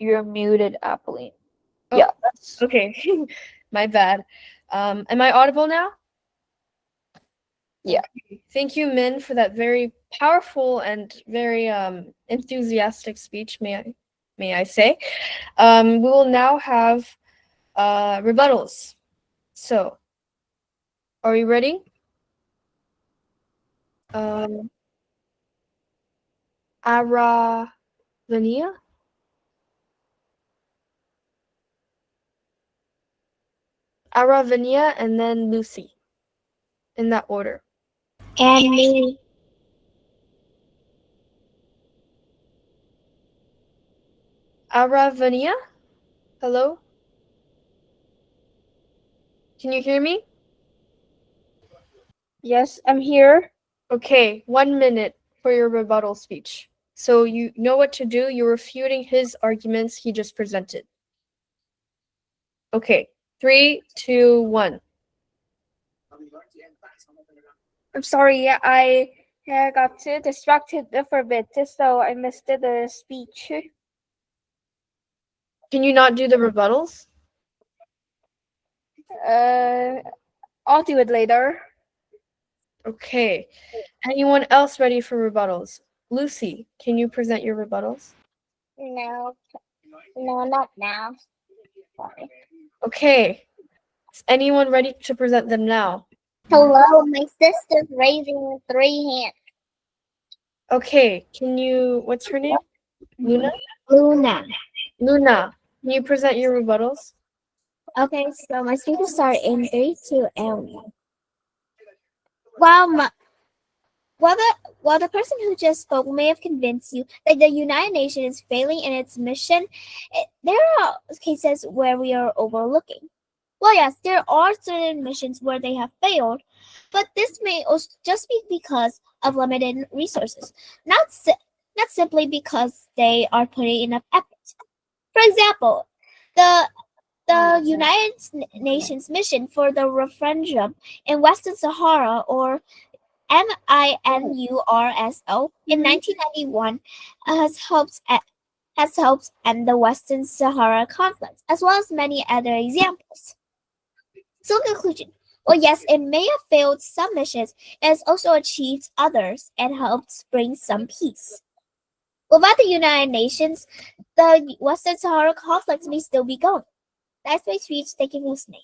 You're muted, Apolline. Oh, Yeah. Okay. My bad. Am I audible now? Yeah. Okay. Thank you, Min, for that very powerful and very enthusiastic speech, may I say. We will now have rebuttals. So, are we ready? Aravania? Aravania and then Lucy. In that order. And me. Aravania? Hello? Can you hear me? Yes, I'm here. Okay, 1 minute for your rebuttal speech. So you know what to do. You're refuting his arguments he just presented. Okay, 3, 2, 1. I'm sorry, I got too distracted for a bit, so I missed the speech. Can you not do the rebuttals? I'll do it later. Okay. Anyone else ready for rebuttals? Lucy, can you present your rebuttals? No, not now. Sorry. Okay. Is anyone ready to present them now? Hello, my sister's raising 3 hands. Okay, what's her name? Luna? Luna. Luna, can you present your rebuttals? Okay, so my speakers start in 3, 2, and 1. While While the person who just spoke may have convinced you that the United Nations is failing in its mission, there are cases where we are overlooking. Well, yes, there are certain missions where they have failed, but this may also just be because of limited resources, not simply because they are putting enough effort. For example, the United Nations mission for the referendum in Western Sahara, or MINURSO, in 1991 has helped end the Western Sahara conflict, as well as many other examples. So, in conclusion, well, yes, it may have failed some missions, it has also achieved others and helped bring some peace. Without the United Nations, the Western Sahara conflict may still be going. That's my speech. Thank you for listening.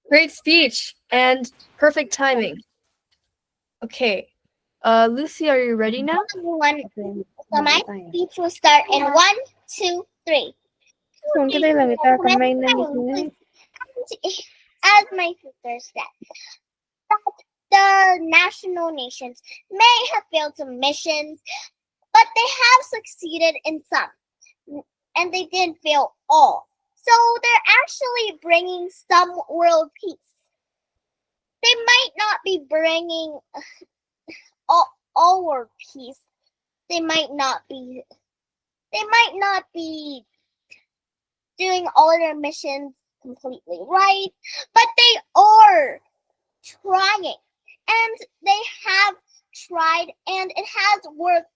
Great speech and perfect timing. Okay. Lucy, are you ready now? Everyone, so my speech will start in 1, 2, 3. As my sister said, the national nations may have failed some missions, but they have succeeded in some, and they didn't fail all. So they're actually bringing some world peace. They might not be bringing all world peace. They might not be doing all their missions completely right, but they are trying, and they have tried, and it has worked.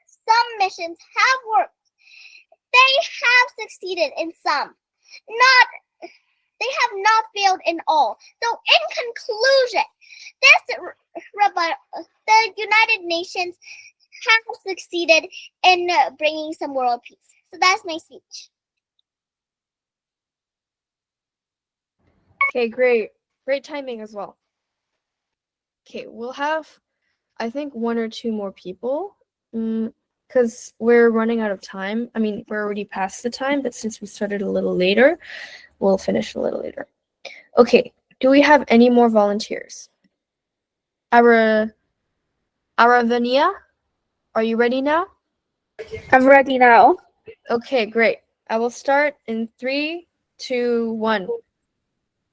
Some missions have worked. They have succeeded in some. They have not failed in all. So in conclusion, the United Nations have succeeded in bringing some world peace. So that's my speech. Okay, great. Great timing as well. Okay, we'll have, I think, 1 or 2 more people. Because we're running out of time. I mean, we're already past the time, but since we started a little later, we'll finish a little later. Okay, do we have any more volunteers? Aravania, are you ready now? I'm ready now. Okay, great. I will start in 3, 2, 1.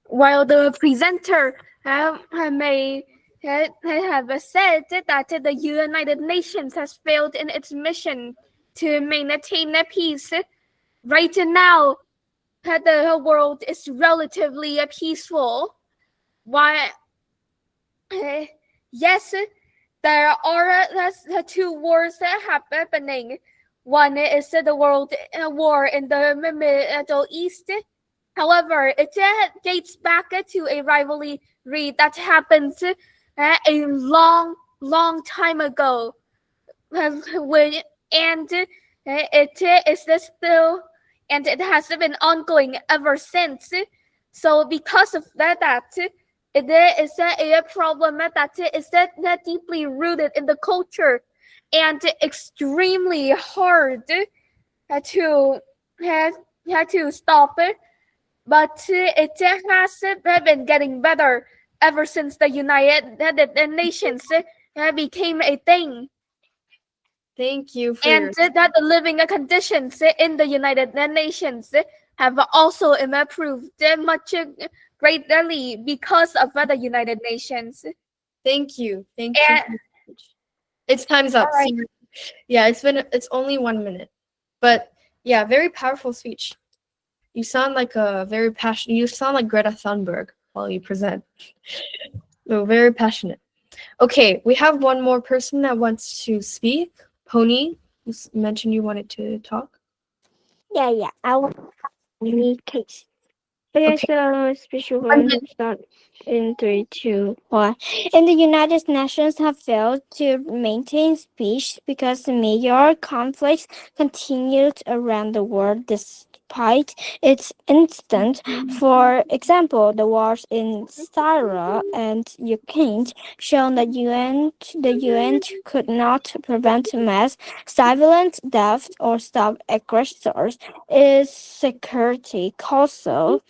While the presenter may have said that the United Nations has failed in its mission to maintain peace, right now the world is relatively peaceful. Why? Yes, there are 2 wars that are happening. One is the world war in the Middle East. However, it dates back to a rivalry that happened a long time ago, and it has been ongoing ever since. So because of that it is a problem that is that deeply rooted in the culture and extremely hard to stop it. But it has been getting better ever since the United Nations became a thing. Thank you for And that the living conditions in the United Nations have also improved much greatly because of the United Nations. Thank you. Thank you. It's time's up. All right. Yeah, it's only 1 minute. But yeah, very powerful speech. You sound like you sound like Greta Thunberg while you present. So very passionate. Okay, we have 1 more person that wants to speak. Pony, you mentioned you wanted to talk. Yeah. I will any case. Okay, so speech will going to start in 3, 2, 1. And the United Nations have failed to maintain peace because major conflicts continued around the world despite its instance. For example, the wars in Syria and Ukraine shown that the UN could not prevent mass civilian death or stop aggressors. Its Security Council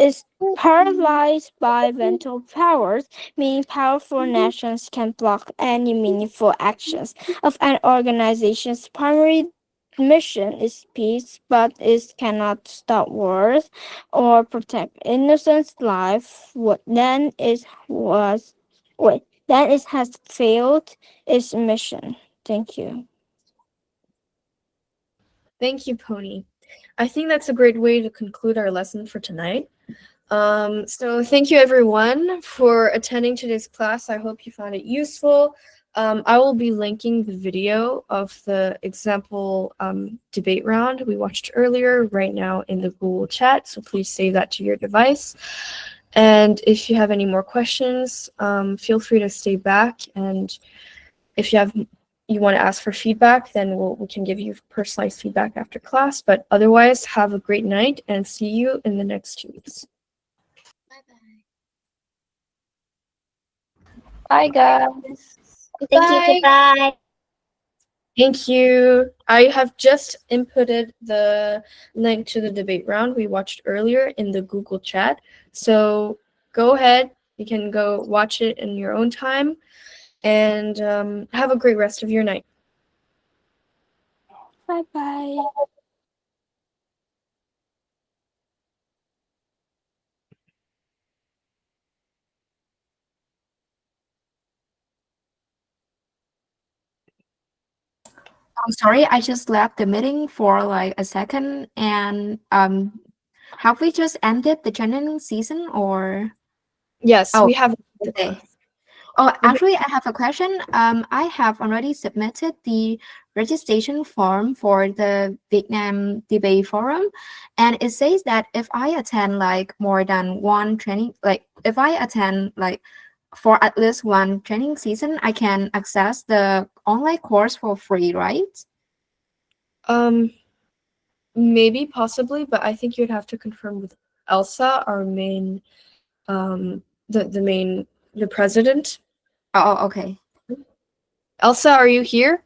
is paralyzed by mental powers, meaning powerful nations can block any meaningful actions of an organization's primary mission is peace, but it cannot stop wars or protect innocent life. Then it has failed its mission. Thank you. Thank you, Pony. I think that's a great way to conclude our lesson for tonight. So thank you everyone for attending today's class. I hope you found it useful. I will be linking the video of the example debate round we watched earlier right now in the Google chat, so please save that to your device. And if you have any more questions, feel free to stay back, and if you want to ask for feedback, then we can give you personalized feedback after class. But otherwise, have a great night and see you in the next 2 weeks. Bye, guys. Thank you. Goodbye. Thank you. I have just inputted the link to the debate round we watched earlier in the Google chat. So go ahead. You can go watch it in your own time. And have a great rest of your night. Bye-bye. I'm sorry, I just left the meeting for like a second, and have we just ended the training season or? Yes, Oh, we have. okay. Oh, actually, I have a question. I have already submitted the registration form for the Vietnam Debate Forum, and it says that if I attend like more than one training, like if I attend like for at least one training season, I can access the online course for free, right? Maybe, possibly, but I think you'd have to confirm with Elsa, our main, the president. Oh, okay. Elsa, are you here?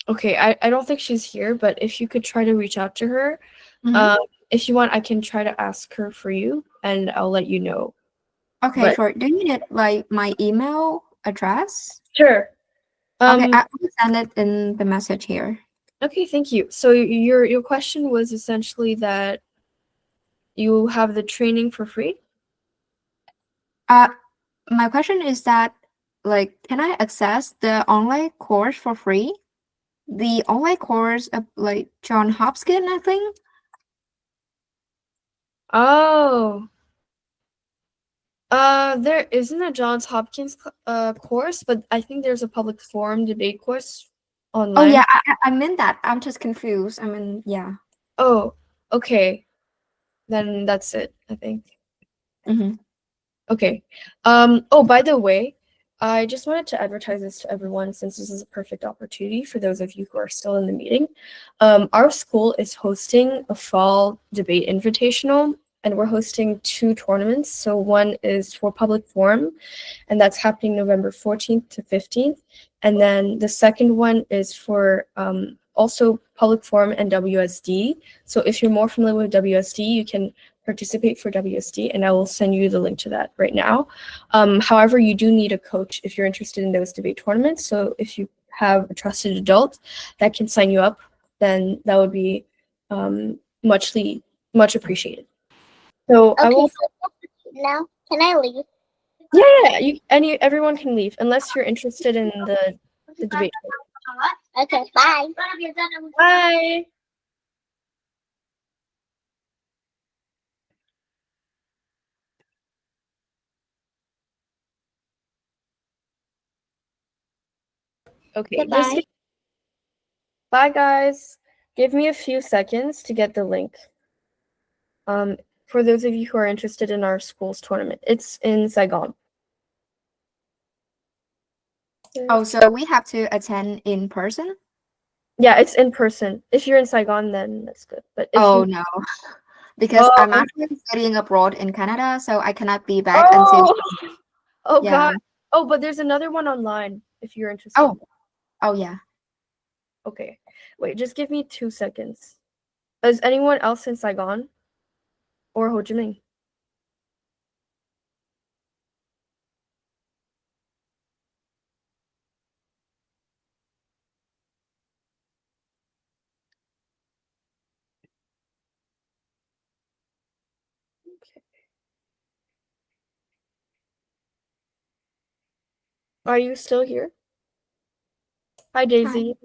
Okay, I don't think she's here, but if you could try to reach out to her, if you want, I can try to ask her for you, and I'll let you know. Okay, But- sure. Do you need like my email address? Sure. Okay, I will send it in the message here. Okay, thank you. So your question was essentially that you have the training for free? My question is that, like, can I access the online course for free? The online course of like John Hopkins, I think. Oh. There isn't a Johns Hopkins course, but I think there's a public forum debate course online. Oh yeah, I meant that. I'm just confused. I mean, yeah. Oh, okay. Then that's it, I think. Mm-hmm. Okay. Oh, by the way, I just wanted to advertise this to everyone since this is a perfect opportunity for those of you who are still in the meeting. Our school is hosting a fall debate invitational, and we're hosting 2 tournaments. So one is for public forum, and that's happening November 14th to 15th. And then the second one is for also public forum and WSD. So if you're more familiar with WSD, you can participate for WSD, and I will send you the link to that right now. However, you do need a coach if you're interested in those debate tournaments. So if you have a trusted adult that can sign you up, then that would be much appreciated. So Okay, I will. so now can I leave? Yeah, everyone can leave unless you're interested in the debate. Okay, bye. Bye. Okay. Goodbye. Bye, guys. Give me a few seconds to get the link. For those of you who are interested in our school's tournament, it's in Saigon. Oh, so we have to attend in person? Yeah, it's in person. If you're in Saigon, then that's good. But if Oh you... no, because I'm Oh. actually studying abroad in Canada, so I cannot be back until. Oh Yeah. God. Oh, but there's another one online if you're interested. Oh, yeah. Okay. Wait, just give me 2 seconds. Is anyone else in Saigon or Ho Chi Minh? Are you still here? Hi, Daisy.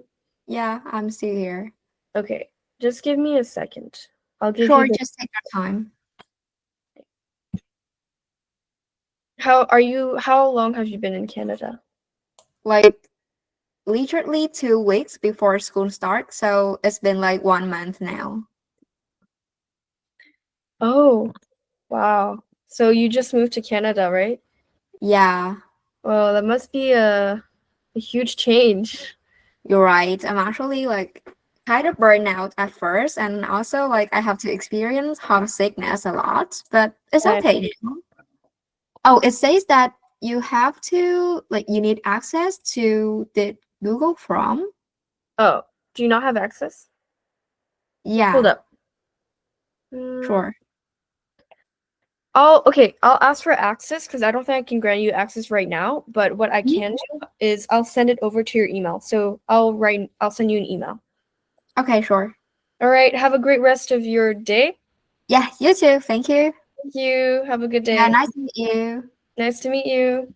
Yeah, I'm still here. Okay, just give me a second. I'll give Sure, you the, just take your time. how long have you been in Canada? Like literally 2 weeks before school starts, so it's been like 1 month now. Oh, wow. So you just moved to Canada, right? Yeah, Well, that must be a huge change. you're right. I'm actually like kind of burned out at first, and also like I have to experience homesickness a lot, but it's Yeah. okay now. Oh, it says that you have to like you need access to the Google Chrome. Oh, do you not have access? Yeah, Hold up. Mm, sure. I'll ask for access because I don't think I can grant you access right now. But what I Mhm. can do is I'll send it over to your email. So I'll send you an email. Okay, sure. All right. Have a great rest of your day. Yeah, you too. Thank you. Thank you. Have a good day. Yeah, nice to meet you. Nice to meet you.